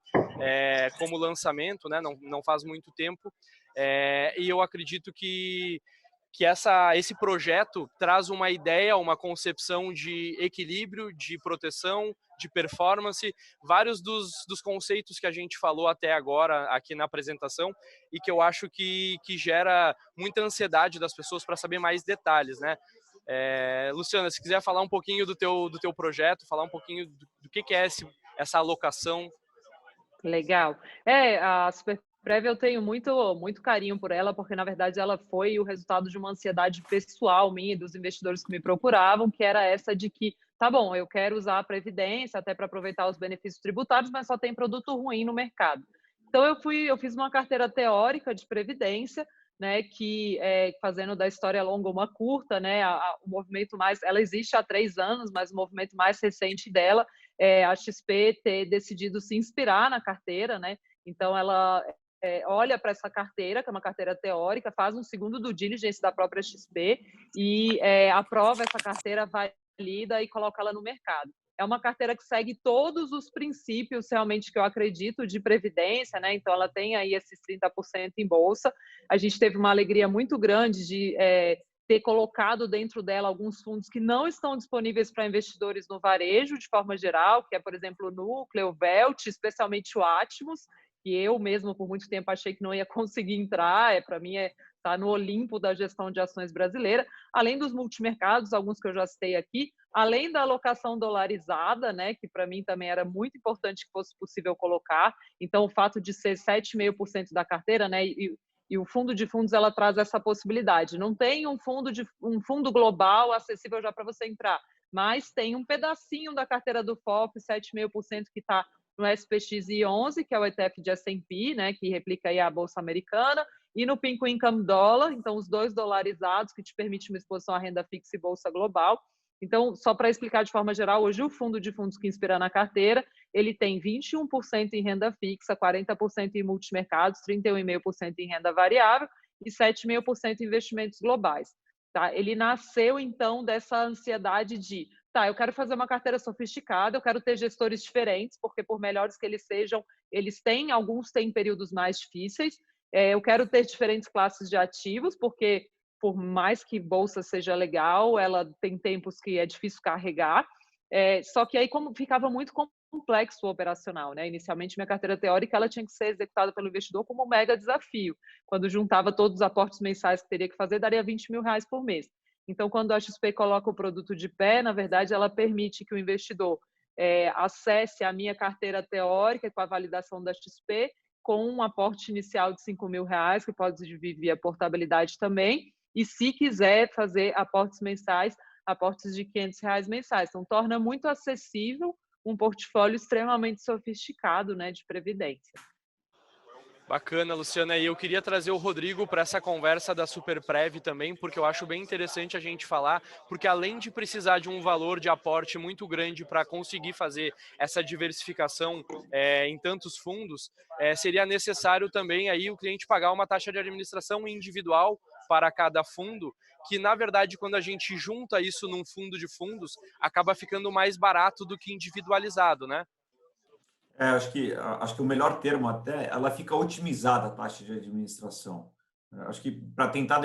como lançamento, né? Não faz muito tempo, e eu acredito que esse projeto traz uma ideia, uma concepção de equilíbrio, de proteção, de performance, vários dos conceitos que a gente falou até agora aqui na apresentação e que eu acho que gera muita ansiedade das pessoas para saber mais detalhes, né? Luciana, se quiser falar um pouquinho do teu projeto, falar um pouquinho do que é essa alocação. Legal. A Superprev eu tenho muito carinho por ela, porque na verdade ela foi o resultado de uma ansiedade pessoal minha e dos investidores que me procuravam, que era essa de que, tá bom, eu quero usar a Previdência até para aproveitar os benefícios tributários, mas só tem produto ruim no mercado. Então eu fiz uma carteira teórica de Previdência, né, que fazendo da história longa uma curta, né, o movimento ela existe há 3 anos, mas o movimento mais recente dela a XP ter decidido se inspirar na carteira, né? Então ela olha para essa carteira, que é uma carteira teórica, faz um segundo due diligence da própria XP e aprova essa carteira, valida e coloca ela no mercado. É uma carteira que segue todos os princípios realmente que eu acredito de previdência, né? Então ela tem aí esses 30% em bolsa. A gente teve uma alegria muito grande de ter colocado dentro dela alguns fundos que não estão disponíveis para investidores no varejo, de forma geral, que é, por exemplo, o Núcleo, o Velt, especialmente o Atmos, que eu mesmo, por muito tempo, achei que não ia conseguir entrar, para mim tá no Olimpo da gestão de ações brasileira, além dos multimercados, alguns que eu já citei aqui, além da alocação dolarizada, né, que para mim também era muito importante que fosse possível colocar. Então, o fato de ser 7,5% da carteira, né, e o fundo de fundos ela traz essa possibilidade. Não tem um fundo global acessível já para você entrar, mas tem um pedacinho da carteira do FOF, 7,5% que está no SPXI 11, que é o ETF de S&P, né, que replica aí a bolsa americana, e no Pink Income Dollar, então os dois dolarizados, que te permite uma exposição à renda fixa e bolsa global. Então, só para explicar de forma geral, hoje o fundo de fundos que inspira na carteira, ele tem 21% em renda fixa, 40% em multimercados, 31,5% em renda variável e 7,5% em investimentos globais. Tá? Ele nasceu, então, dessa ansiedade de, tá, eu quero fazer uma carteira sofisticada, eu quero ter gestores diferentes, porque por melhores que eles sejam, alguns têm períodos mais difíceis, eu quero ter diferentes classes de ativos, porque por mais que bolsa seja legal, ela tem tempos que é difícil carregar, só que aí como ficava muito complexo o operacional, né? Inicialmente minha carteira teórica ela tinha que ser executada pelo investidor como um mega desafio. Quando juntava todos os aportes mensais que teria que fazer, daria R$20.000 por mês. Então, quando a XP coloca o produto de pé, na verdade, ela permite que o investidor acesse a minha carteira teórica com a validação da XP, com um aporte inicial de R$5.000, que pode vir via portabilidade também, e se quiser fazer aportes mensais, aportes de R$500 mensais. Então, torna muito acessível um portfólio extremamente sofisticado, né, de previdência. Bacana, Luciana. E eu queria trazer o Rodrigo para essa conversa da Superprev também, porque eu acho bem interessante a gente falar, porque além de precisar de um valor de aporte muito grande para conseguir fazer essa diversificação em tantos fundos, seria necessário também aí o cliente pagar uma taxa de administração individual para cada fundo, que na verdade quando a gente junta isso num fundo de fundos, acaba ficando mais barato do que individualizado, né? Acho que o melhor termo até, ela fica otimizada a taxa de administração. Acho que para tentar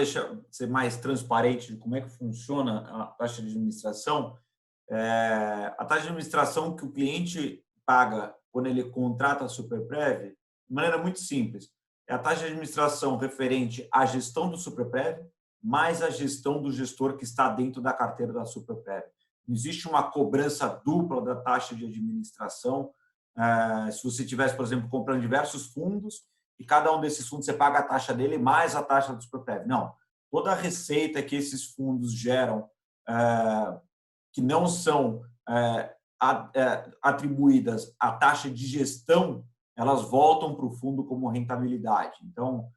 ser mais transparente de como é que funciona a taxa de administração, a taxa de administração que o cliente paga quando ele contrata a Superprev, de maneira muito simples, é a taxa de administração referente à gestão do Superprev mais a gestão do gestor que está dentro da carteira da Superprev. Não existe uma cobrança dupla da taxa de administração. Se você tivesse, por exemplo, comprando diversos fundos e cada um desses fundos você paga a taxa dele mais a taxa do Superprev. Não. Toda a receita que esses fundos geram, que não são atribuídas à taxa de gestão, elas voltam para o fundo como rentabilidade. Então,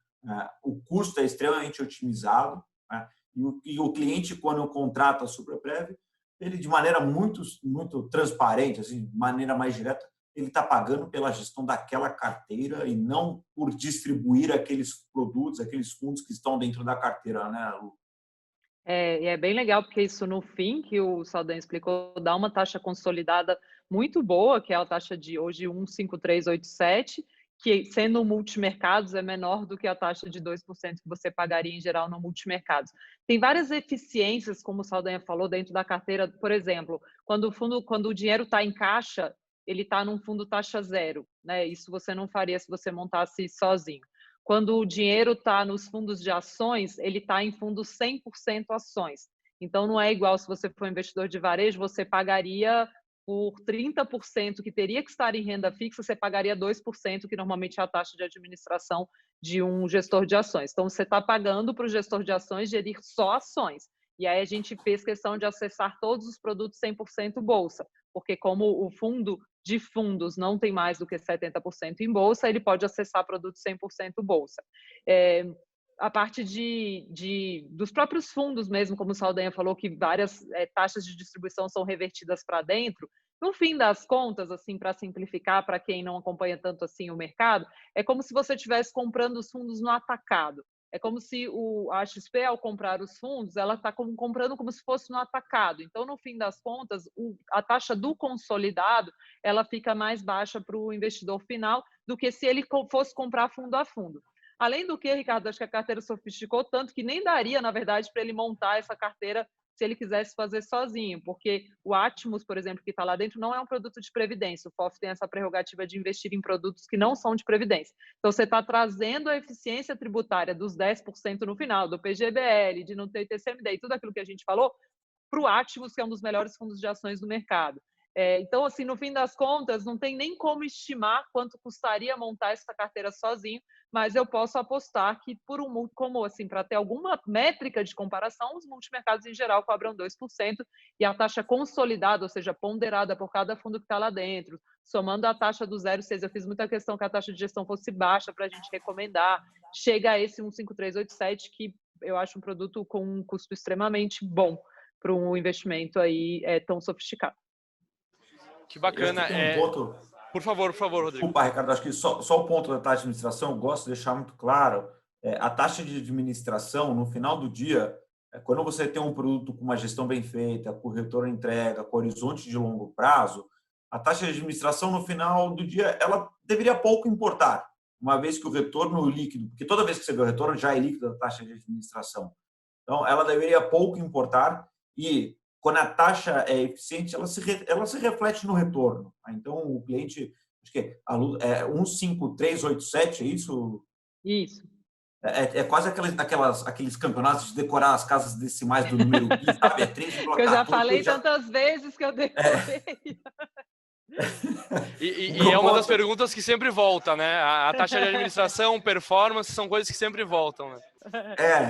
o custo é extremamente otimizado, né? E o cliente, quando contrata a Superprev, ele, de maneira muito transparente, assim, de maneira mais direta, ele está pagando pela gestão daquela carteira e não por distribuir aqueles produtos, aqueles fundos que estão dentro da carteira, né, Lu? E é bem legal, porque isso no fim, que o Saldanha explicou, dá uma taxa consolidada muito boa, que é a taxa de hoje 1,5387, que sendo multimercados é menor do que a taxa de 2% que você pagaria em geral no multimercados. Tem várias eficiências, como o Saldanha falou, dentro da carteira. Por exemplo, quando o dinheiro está em caixa, ele está num fundo taxa zero, né? Isso você não faria se você montasse sozinho. Quando o dinheiro está nos fundos de ações, ele está em fundos 100% ações. Então, não é igual se você for investidor de varejo, você pagaria por 30% que teria que estar em renda fixa, você pagaria 2%, que normalmente é a taxa de administração de um gestor de ações. Então, você está pagando para o gestor de ações gerir só ações. E aí a gente fez questão de acessar todos os produtos 100% bolsa, porque como o fundo de fundos não tem mais do que 70% em bolsa, ele pode acessar produtos 100% bolsa. A parte dos próprios fundos mesmo, como o Saldanha falou, que várias taxas de distribuição são revertidas para dentro. No fim das contas, assim, para simplificar, para quem não acompanha tanto assim o mercado, é como se você estivesse comprando os fundos no atacado. É como se a XP, ao comprar os fundos, ela está comprando como se fosse no atacado. Então, no fim das contas, a taxa do consolidado ela fica mais baixa para o investidor final do que se ele fosse comprar fundo a fundo. Além do que, Ricardo, acho que a carteira sofisticou tanto que nem daria, na verdade, para ele montar essa carteira se ele quisesse fazer sozinho, porque o Atmos, por exemplo, que está lá dentro, não é um produto de previdência. O FOF tem essa prerrogativa de investir em produtos que não são de previdência. Então, você está trazendo a eficiência tributária dos 10% no final, do PGBL, de não ter TCMD e tudo aquilo que a gente falou, para o Atmos, que é um dos melhores fundos de ações do mercado. Então, assim, no fim das contas, não tem nem como estimar quanto custaria montar essa carteira sozinho, mas eu posso apostar que como assim, para ter alguma métrica de comparação, os multimercados em geral cobram 2% e a taxa consolidada, ou seja, ponderada por cada fundo que está lá dentro, somando a taxa do 0,6, eu fiz muita questão que a taxa de gestão fosse baixa para a gente recomendar, chega a esse 15387, que eu acho um produto com um custo extremamente bom para um investimento aí tão sofisticado. Que bacana. Por favor, Rodrigo. Desculpa, Ricardo, acho que só o ponto da taxa de administração, eu gosto de deixar muito claro, a taxa de administração, no final do dia, quando você tem um produto com uma gestão bem feita, com retorno à entrega, com horizonte de longo prazo, a taxa de administração, no final do dia, ela deveria pouco importar, uma vez que o retorno líquido, porque toda vez que você vê o retorno, já é líquido a taxa de administração. Então, ela deveria pouco importar e quando a taxa é eficiente, ela se reflete no retorno. Então, o cliente, acho que é 15387, é isso? Isso. É quase aqueles campeonatos de decorar as casas decimais do número pi, sabe? É 3,14. Que eu já falei tantas vezes que eu decorei. E é uma das perguntas que sempre volta, né? A taxa de administração, performance, são coisas que sempre voltam, né?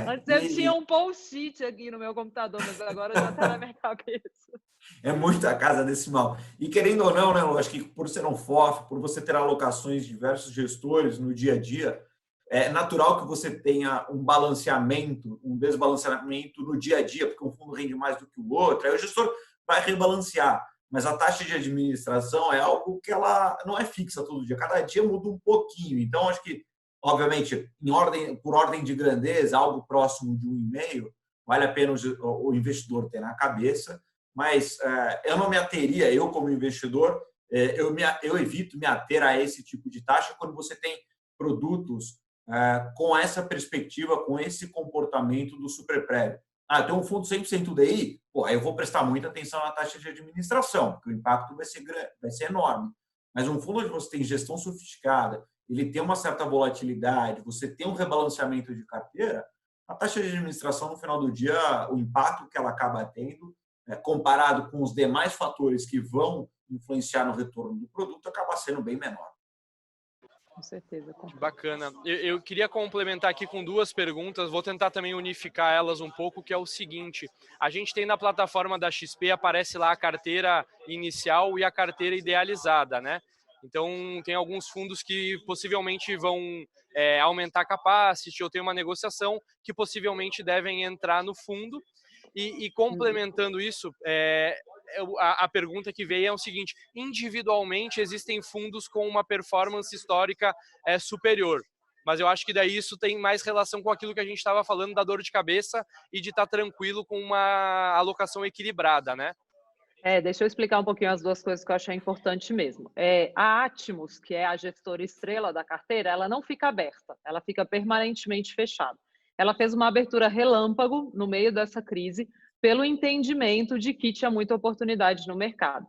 Antes eu tinha um post-it aqui no meu computador, mas agora já está na minha cabeça. É muita casa decimal. E querendo ou não, né, eu acho que por ser um FOF, por você ter alocações de diversos gestores no dia a dia, é natural que você tenha um balanceamento, um desbalanceamento no dia a dia, porque um fundo rende mais do que o outro, aí o gestor vai rebalancear. Mas a taxa de administração é algo que ela não é fixa todo dia, cada dia muda um pouquinho. Então, acho que, obviamente, por ordem de grandeza, algo próximo de 1,5, vale a pena o investidor ter na cabeça, mas eu não me ateria, eu como investidor, eu evito me ater a esse tipo de taxa quando você tem produtos com essa perspectiva, com esse comportamento do superprévio. Tem um fundo 100% DI, aí eu vou prestar muita atenção na taxa de administração, porque o impacto vai ser enorme. Mas um fundo onde você tem gestão sofisticada, ele tem uma certa volatilidade, você tem um rebalanceamento de carteira, a taxa de administração, no final do dia, o impacto que ela acaba tendo, comparado com os demais fatores que vão influenciar no retorno do produto, acaba sendo bem menor. Com certeza. Bacana. Eu queria complementar aqui com duas perguntas, vou tentar também unificar elas um pouco, que é o seguinte: a gente tem na plataforma da XP, aparece lá a carteira inicial e a carteira idealizada, né? Então, tem alguns fundos que possivelmente vão aumentar a capacity, ou tem uma negociação que possivelmente devem entrar no fundo. E complementando isso, a pergunta que veio é o seguinte: individualmente existem fundos com uma performance histórica superior, mas eu acho que daí isso tem mais relação com aquilo que a gente estava falando da dor de cabeça e de estar tranquilo com uma alocação equilibrada, né? Deixa eu explicar um pouquinho as duas coisas que eu achei importante mesmo. A Atmos, que é a gestora estrela da carteira, ela não fica aberta, ela fica permanentemente fechada. Ela fez uma abertura relâmpago no meio dessa crise, pelo entendimento de que tinha muita oportunidade no mercado.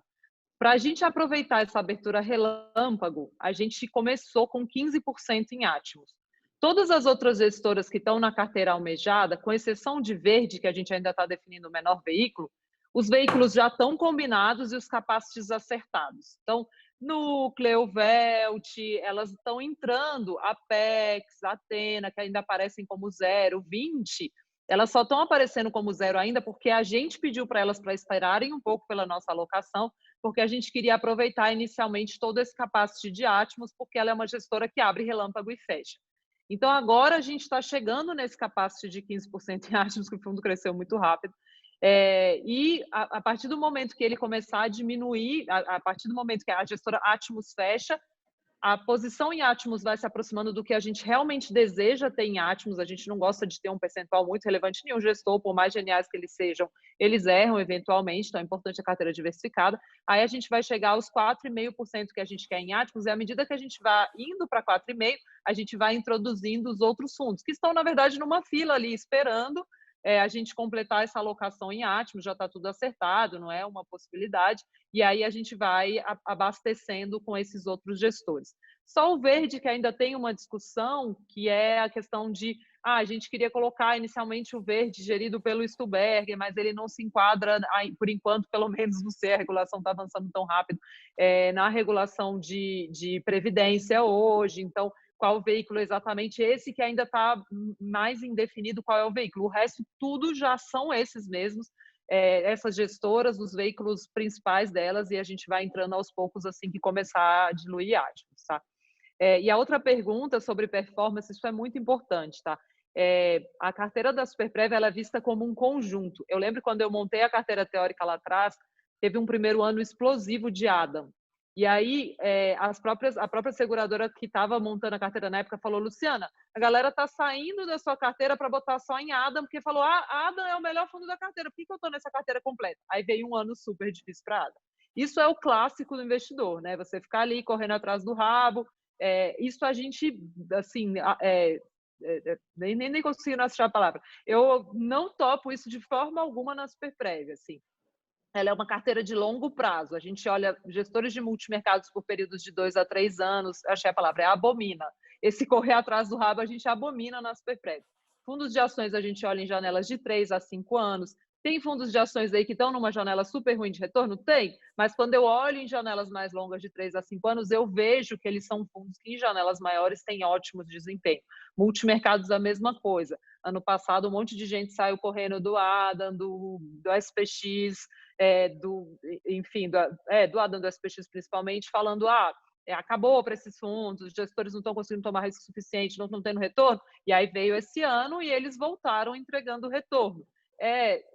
Para a gente aproveitar essa abertura relâmpago, a gente começou com 15% em Atmos. Todas as outras gestoras que estão na carteira almejada, com exceção de Verde, que a gente ainda está definindo o menor veículo, os veículos já estão combinados e os capacities acertados. Então, Núcleo, Velt, elas estão entrando, Apex, Athena, que ainda aparecem como 0, 20, elas só estão aparecendo como 0 ainda porque a gente pediu para elas para esperarem um pouco pela nossa alocação, porque a gente queria aproveitar inicialmente todo esse capacity de Atmos, porque ela é uma gestora que abre relâmpago e fecha. Então, agora a gente está chegando nesse capacity de 15% em Atmos, que o fundo cresceu muito rápido. E a partir do momento que ele começar a diminuir, a partir do momento que a gestora Atmos fecha, a posição em Atmos vai se aproximando do que a gente realmente deseja ter em Atmos. A gente não gosta de ter um percentual muito relevante. Nenhum gestor, por mais geniais que eles sejam, eles erram eventualmente, então é importante a carteira diversificada. Aí a gente vai chegar aos 4,5% que a gente quer em Atmos, e à medida que a gente vai indo para 4,5%, a gente vai introduzindo os outros fundos, que estão, na verdade, numa fila ali, esperando a gente completar essa alocação em Atmos, já está tudo acertado, não é uma possibilidade, e aí a gente vai abastecendo com esses outros gestores. Só o Verde, que ainda tem uma discussão, que é a questão de a gente queria colocar inicialmente o Verde gerido pelo Stuberger, mas ele não se enquadra, por enquanto, pelo menos não sei, a regulação está avançando tão rápido, na regulação de previdência hoje, então qual veículo exatamente esse, que ainda está mais indefinido qual é o veículo. O resto, tudo já são esses mesmos, essas gestoras, os veículos principais delas, e a gente vai entrando aos poucos assim que começar a diluir Atmos, tá? E a outra pergunta sobre performance, isso é muito importante, tá? A carteira da Superprev, ela é vista como um conjunto. Eu lembro quando eu montei a carteira teórica lá atrás, teve um primeiro ano explosivo de Adam. E aí, a própria seguradora que estava montando a carteira na época falou, Luciana, a galera está saindo da sua carteira para botar só em Adam, porque falou, Adam é o melhor fundo da carteira, por que eu estou nessa carteira completa? Aí veio um ano super difícil para Adam. Isso é o clássico do investidor, né? Você ficar ali correndo atrás do rabo. Isso a gente, assim, nem consigo achar a palavra. Eu não topo isso de forma alguma na Superprev, assim. Ela é uma carteira de longo prazo. A gente olha gestores de multimercados por períodos de 2 a 3 anos, achei a palavra, abomina. Esse correr atrás do rabo a gente abomina na Superprev. Fundos de ações a gente olha em janelas de 3 a 5 anos. Tem fundos de ações aí que estão numa janela super ruim de retorno? Tem, mas quando eu olho em janelas mais longas de 3 a 5 anos, eu vejo que eles são fundos que em janelas maiores têm ótimos desempenho. Multimercados a mesma coisa. Ano passado um monte de gente saiu correndo do Adam, do SPX, enfim, do Adam do SPX principalmente, falando acabou para esses fundos, os gestores não estão conseguindo tomar risco suficiente, não estão tendo retorno, e aí veio esse ano e eles voltaram entregando retorno.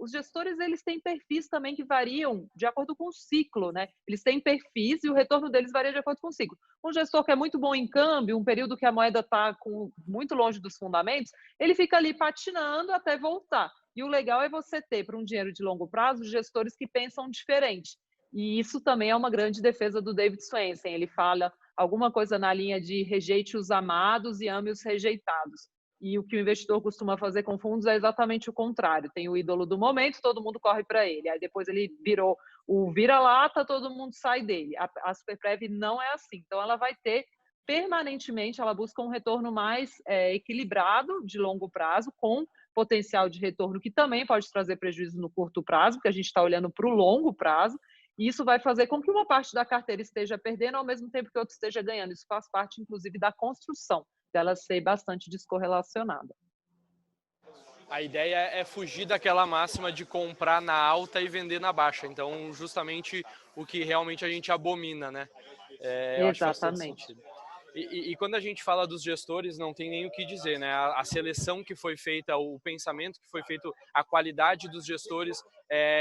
Os gestores, eles têm perfis também que variam de acordo com o ciclo, né? Eles têm perfis e o retorno deles varia de acordo com o ciclo. Um gestor que é muito bom em câmbio, um período que a moeda está muito longe dos fundamentos, ele fica ali patinando até voltar. E o legal é você ter, para um dinheiro de longo prazo, gestores que pensam diferente. E isso também é uma grande defesa do David Swensen. Ele fala alguma coisa na linha de rejeite os amados e ame os rejeitados. E o que o investidor costuma fazer com fundos é exatamente o contrário. Tem o ídolo do momento, todo mundo corre para ele. Aí depois ele virou o vira-lata, todo mundo sai dele. A Superprev não é assim. Então ela vai ter permanentemente, ela busca um retorno mais equilibrado de longo prazo, com potencial de retorno que também pode trazer prejuízo no curto prazo, porque a gente está olhando para o longo prazo, e isso vai fazer com que uma parte da carteira esteja perdendo ao mesmo tempo que outra esteja ganhando. Isso faz parte, inclusive, da construção, dela ser bastante descorrelacionada. A ideia é fugir daquela máxima de comprar na alta e vender na baixa. Então, justamente o que realmente a gente abomina, né? Eu acho bastante sentido. E quando a gente fala dos gestores, não tem nem o que dizer, né? A seleção que foi feita, o pensamento que foi feito, a qualidade dos gestores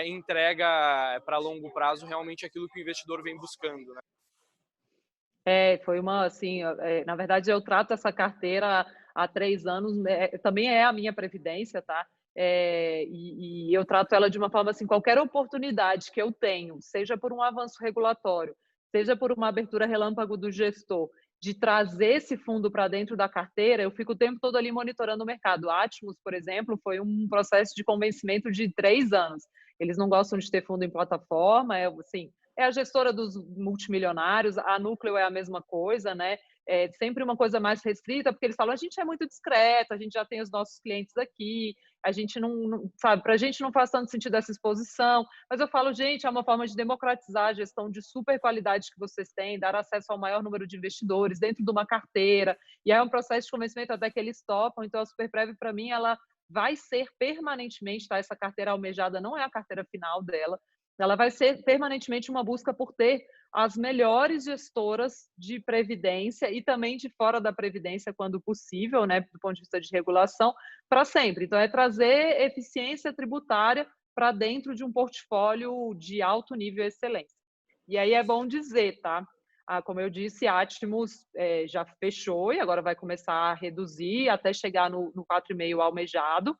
entrega para longo prazo realmente aquilo que o investidor vem buscando, né? Foi uma, assim, na verdade eu trato essa carteira há 3 anos, também é a minha previdência, tá? e eu trato ela de uma forma assim, qualquer oportunidade que eu tenho, seja por um avanço regulatório, seja por uma abertura relâmpago do gestor, de trazer esse fundo para dentro da carteira, eu fico o tempo todo ali monitorando o mercado. A Atmos, por exemplo, foi um processo de convencimento de 3 anos. Eles não gostam de ter fundo em plataforma, assim, é a gestora dos multimilionários, a Núcleo é a mesma coisa, né? É sempre uma coisa mais restrita, porque eles falam, a gente é muito discreto, a gente já tem os nossos clientes aqui, a gente não sabe, para a gente não faz tanto sentido essa exposição, mas eu falo, gente, é uma forma de democratizar a gestão de super qualidade que vocês têm, dar acesso ao maior número de investidores dentro de uma carteira, e é um processo de convencimento até que eles topam, então a Superprev, para mim, ela vai ser permanentemente, tá? Essa carteira almejada não é a carteira final dela, ela vai ser permanentemente uma busca por ter as melhores gestoras de previdência e também de fora da previdência, quando possível, né, do ponto de vista de regulação, para sempre. Então, é trazer eficiência tributária para dentro de um portfólio de alto nível e excelência. E aí é bom dizer, tá? Como eu disse, a Atmos já fechou e agora vai começar a reduzir até chegar no 4,5 almejado.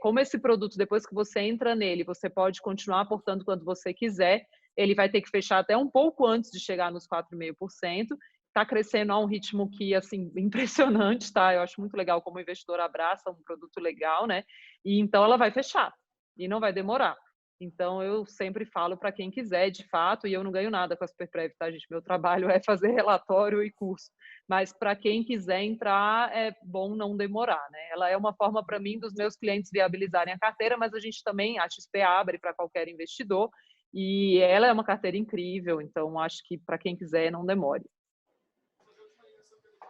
Como esse produto, depois que você entra nele, você pode continuar aportando quando você quiser, ele vai ter que fechar até um pouco antes de chegar nos 4,5%. Está crescendo a um ritmo que, assim, impressionante, tá? Eu acho muito legal como o investidor abraça um produto legal, né? E então ela vai fechar e não vai demorar. Então, eu sempre falo para quem quiser, de fato, e eu não ganho nada com a Superprev, tá, gente? Meu trabalho é fazer relatório e curso. Mas para quem quiser entrar, é bom não demorar, né? Ela é uma forma para mim dos meus clientes viabilizarem a carteira, mas a gente também, a XP abre para qualquer investidor, e ela é uma carteira incrível, então acho que para quem quiser, não demore.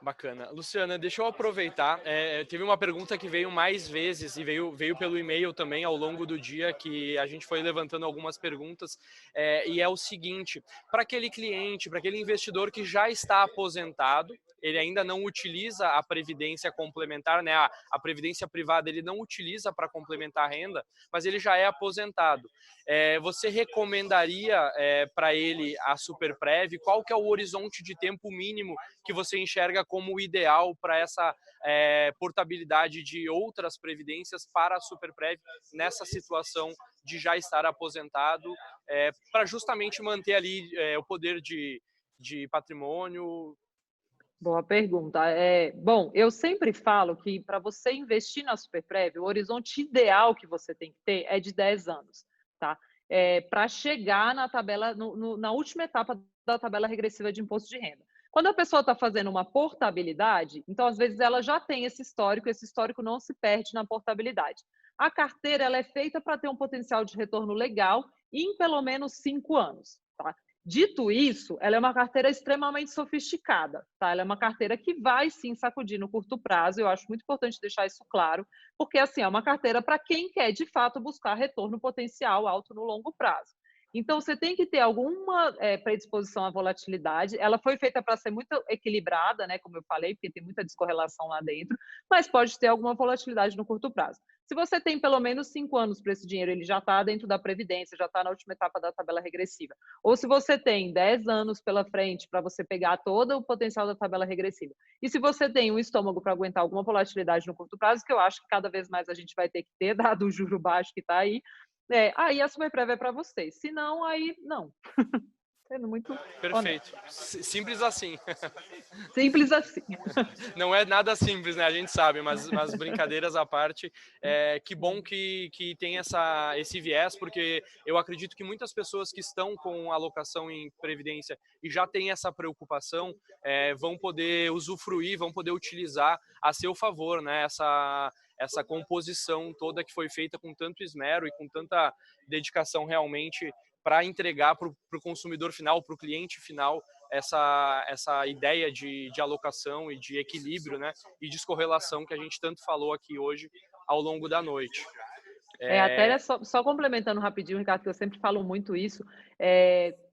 Bacana. Luciana, deixa eu aproveitar. Teve uma pergunta que veio mais vezes e veio pelo e-mail também ao longo do dia, que a gente foi levantando algumas perguntas, e é o seguinte: para aquele cliente, para aquele investidor que já está aposentado, ele ainda não utiliza a previdência complementar, né? A previdência privada ele não utiliza para complementar a renda, mas ele já é aposentado. Você recomendaria para ele a Superprev? Qual que é o horizonte de tempo mínimo que você enxerga como ideal para essa portabilidade de outras previdências para a Superprev nessa situação de já estar aposentado, para justamente manter ali o poder de patrimônio? Boa pergunta. Bom, eu sempre falo que para você investir na Superprev, o horizonte ideal que você tem que ter é de 10 anos, tá? Para chegar na tabela, na última etapa da tabela regressiva de imposto de renda. Quando a pessoa está fazendo uma portabilidade, então às vezes ela já tem esse histórico não se perde na portabilidade. A carteira ela é feita para ter um potencial de retorno legal em pelo menos 5 anos, tá? Dito isso, ela é uma carteira extremamente sofisticada, tá? Ela é uma carteira que vai sim sacudir no curto prazo, eu acho muito importante deixar isso claro, porque assim, é uma carteira para quem quer de fato buscar retorno potencial alto no longo prazo. Então, você tem que ter alguma predisposição à volatilidade. Ela foi feita para ser muito equilibrada, né, como eu falei, porque tem muita descorrelação lá dentro, mas pode ter alguma volatilidade no curto prazo. Se você tem pelo menos 5 anos para esse dinheiro, ele já está dentro da Previdência, já está na última etapa da tabela regressiva. Ou se você tem 10 anos pela frente para você pegar todo o potencial da tabela regressiva. E se você tem um estômago para aguentar alguma volatilidade no curto prazo, que eu acho que cada vez mais a gente vai ter que ter, dado o juro baixo que está aí, aí a Superprev é para vocês. Se não, aí não. Sendo muito Perfeito. Simples assim. Simples assim. Não é nada simples, né? A gente sabe, mas brincadeiras à parte, que bom que tem esse viés, porque eu acredito que muitas pessoas que estão com alocação em previdência e já têm essa preocupação, vão poder usufruir, vão poder utilizar a seu favor, né? Essa composição toda que foi feita com tanto esmero e com tanta dedicação realmente para entregar para o consumidor final, para o cliente final, essa ideia de alocação e de equilíbrio, né, e descorrelação que a gente tanto falou aqui hoje ao longo da noite. Até só complementando rapidinho, Ricardo, que eu sempre falo muito isso,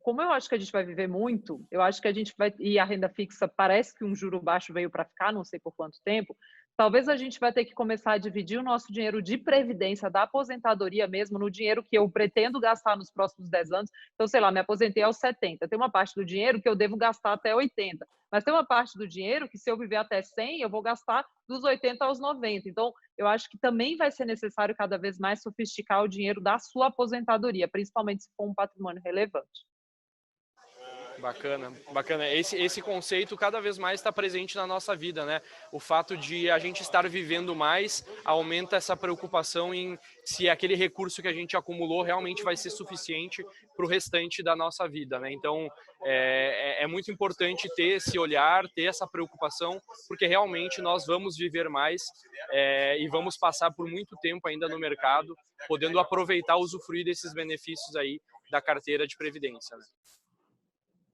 como eu acho que a gente vai viver muito, eu acho que a gente vai, e a renda fixa parece que um juro baixo veio para ficar, não sei por quanto tempo, talvez a gente vai ter que começar a dividir o nosso dinheiro de previdência, da aposentadoria mesmo, no dinheiro que eu pretendo gastar nos próximos 10 anos. Então, sei lá, me aposentei aos 70, tem uma parte do dinheiro que eu devo gastar até 80, mas tem uma parte do dinheiro que, se eu viver até 100, eu vou gastar dos 80 aos 90. Então, eu acho que também vai ser necessário cada vez mais sofisticar o dinheiro da sua aposentadoria, principalmente se for um patrimônio relevante. Bacana, bacana. Esse conceito cada vez mais está presente na nossa vida, né? O fato de a gente estar vivendo mais aumenta essa preocupação em se aquele recurso que a gente acumulou realmente vai ser suficiente para o restante da nossa vida, né? Então, é muito importante ter esse olhar, ter essa preocupação, porque realmente nós vamos viver mais e vamos passar por muito tempo ainda no mercado, podendo aproveitar, usufruir desses benefícios aí da carteira de previdência, né?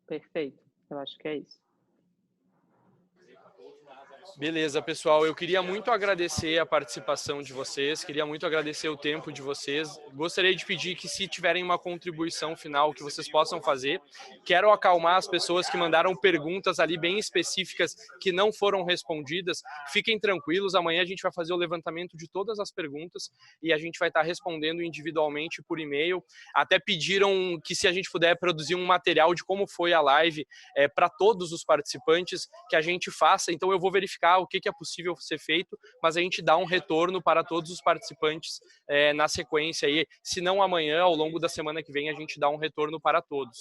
Perfeito, eu acho que é isso. Beleza, pessoal. Eu queria muito agradecer a participação de vocês, queria muito agradecer o tempo de vocês. Gostaria de pedir que, se tiverem uma contribuição final, que vocês possam fazer. Quero acalmar as pessoas que mandaram perguntas ali bem específicas que não foram respondidas. Fiquem tranquilos, amanhã a gente vai fazer o levantamento de todas as perguntas e a gente vai estar respondendo individualmente por e-mail. Até pediram que, se a gente puder produzir um material de como foi a live para todos os participantes, que a gente faça. Então eu vou verificar o que é possível ser feito, mas a gente dá um retorno para todos os participantes na sequência aí. Se não amanhã, ao longo da semana que vem, a gente dá um retorno para todos.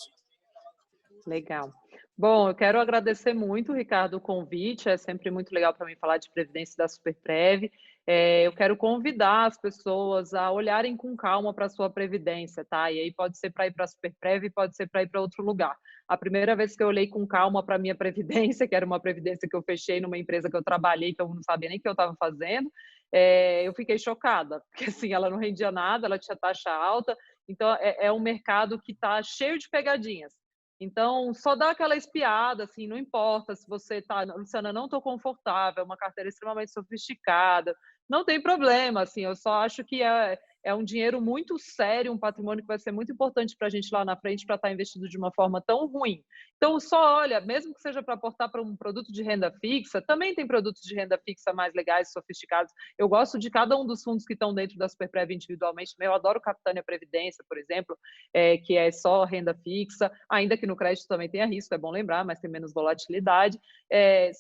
Legal. Bom, eu quero agradecer muito, Ricardo, o convite. É sempre muito legal para mim falar de previdência da Superprev. Eu quero convidar as pessoas a olharem com calma para a sua previdência, tá? E aí pode ser para ir para a Superprev, pode ser para ir para outro lugar. A primeira vez que eu olhei com calma para a minha previdência, que era uma previdência que eu fechei numa empresa que eu trabalhei, que eu não sabia nem o que eu estava fazendo, eu fiquei chocada, porque assim, ela não rendia nada, ela tinha taxa alta. Então, é um mercado que está cheio de pegadinhas. Então, só dá aquela espiada, assim, não importa se você está, Luciana, não estou confortável, é uma carteira extremamente sofisticada, não tem problema, assim, eu só acho que é um dinheiro muito sério, um patrimônio que vai ser muito importante para a gente lá na frente, para estar investido de uma forma tão ruim. Então, só olha, mesmo que seja para aportar para um produto de renda fixa, também tem produtos de renda fixa mais legais, sofisticados. Eu gosto de cada um dos fundos que estão dentro da Superprev individualmente. Eu adoro o Capitânia Previdência, por exemplo, que é só renda fixa, ainda que no crédito também tenha risco, é bom lembrar, mas tem menos volatilidade.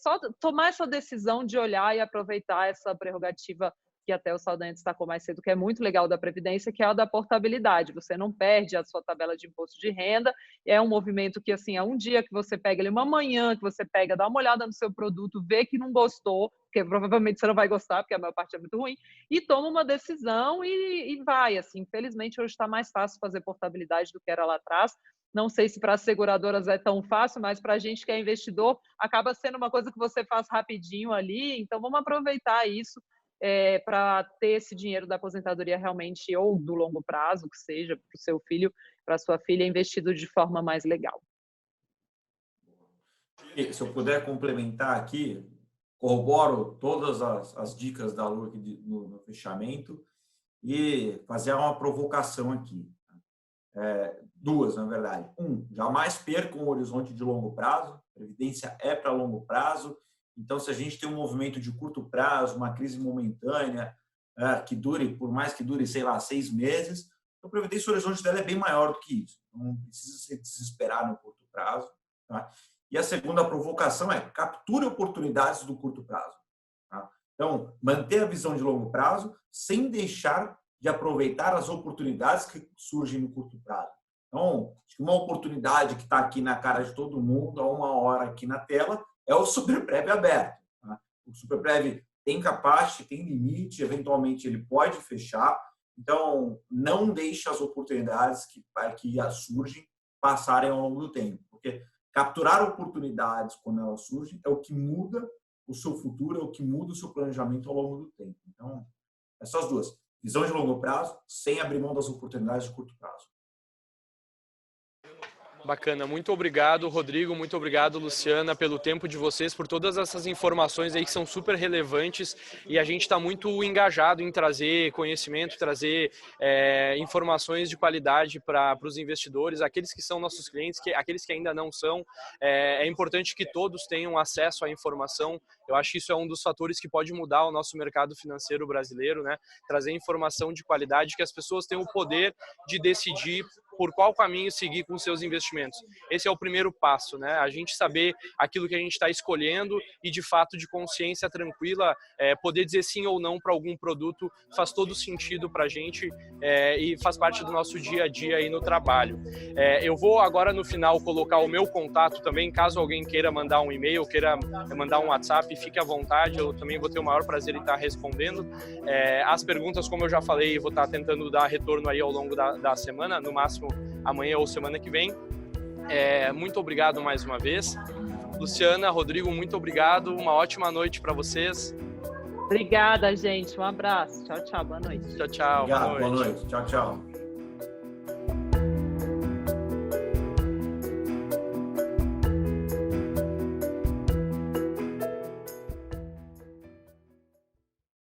Só tomar essa decisão de olhar e aproveitar essa prerrogativa que até o Saldanha destacou mais cedo, que é muito legal da Previdência, que é a da portabilidade. Você não perde a sua tabela de imposto de renda, é um movimento que, assim, é um dia que você pega, uma manhã que você pega, dá uma olhada no seu produto, vê que não gostou, porque provavelmente você não vai gostar, porque a maior parte é muito ruim, e toma uma decisão e vai, assim. Infelizmente, hoje está mais fácil fazer portabilidade do que era lá atrás. Não sei se para as seguradoras é tão fácil, mas para a gente que é investidor, acaba sendo uma coisa que você faz rapidinho ali. Então, vamos aproveitar isso para ter esse dinheiro da aposentadoria realmente, ou do longo prazo, que seja, para o seu filho, para a sua filha, investido de forma mais legal. E, se eu puder complementar aqui, corroboro todas as dicas da Lu no fechamento e fazer uma provocação aqui. Duas, na verdade. Jamais percam o horizonte de longo prazo. Previdência é para longo prazo. Então, se a gente tem um movimento de curto prazo, uma crise momentânea, que dure, por mais que dure, sei lá, 6 meses, a Previdência, o horizonte dela é bem maior do que isso. Não precisa se desesperar no curto prazo. Tá? E a segunda provocação é: capture oportunidades do curto prazo. Tá? Então, manter a visão de longo prazo sem deixar de aproveitar as oportunidades que surgem no curto prazo. Então, uma oportunidade que está aqui na cara de todo mundo, há uma hora aqui na tela, é o Superprev aberto. Tá? O Superprev tem capacity, tem limite, eventualmente ele pode fechar. Então, não deixe as oportunidades que surgem passarem ao longo do tempo, porque capturar oportunidades quando elas surgem é o que muda o seu futuro, é o que muda o seu planejamento ao longo do tempo. Então, essas duas. Visão de longo prazo, sem abrir mão das oportunidades de curto prazo. Bacana, muito obrigado, Rodrigo, muito obrigado, Luciana, pelo tempo de vocês, por todas essas informações aí que são super relevantes, e a gente está muito engajado em trazer conhecimento, trazer informações de qualidade para os investidores, aqueles que são nossos clientes, aqueles que ainda não são. É importante que todos tenham acesso à informação. Eu acho que isso é um dos fatores que pode mudar o nosso mercado financeiro brasileiro, né? Trazer informação de qualidade, que as pessoas tenham o poder de decidir por qual caminho seguir com seus investimentos. Esse é o primeiro passo, né? A gente saber aquilo que a gente está escolhendo e, de fato, de consciência tranquila, poder dizer sim ou não para algum produto faz todo sentido para a gente e faz parte do nosso dia a dia aí no trabalho. Eu vou agora, no final, colocar o meu contato também, caso alguém queira mandar um e-mail, queira mandar um WhatsApp, fique à vontade, eu também vou ter o maior prazer em estar respondendo. As perguntas, como eu já falei, vou estar tentando dar retorno aí ao longo da semana, no máximo amanhã ou semana que vem. Muito obrigado mais uma vez. Luciana, Rodrigo, muito obrigado. Uma ótima noite para vocês. Obrigada, gente. Um abraço. Tchau, tchau. Boa noite. Tchau, tchau. Obrigado, boa noite. Tchau, tchau.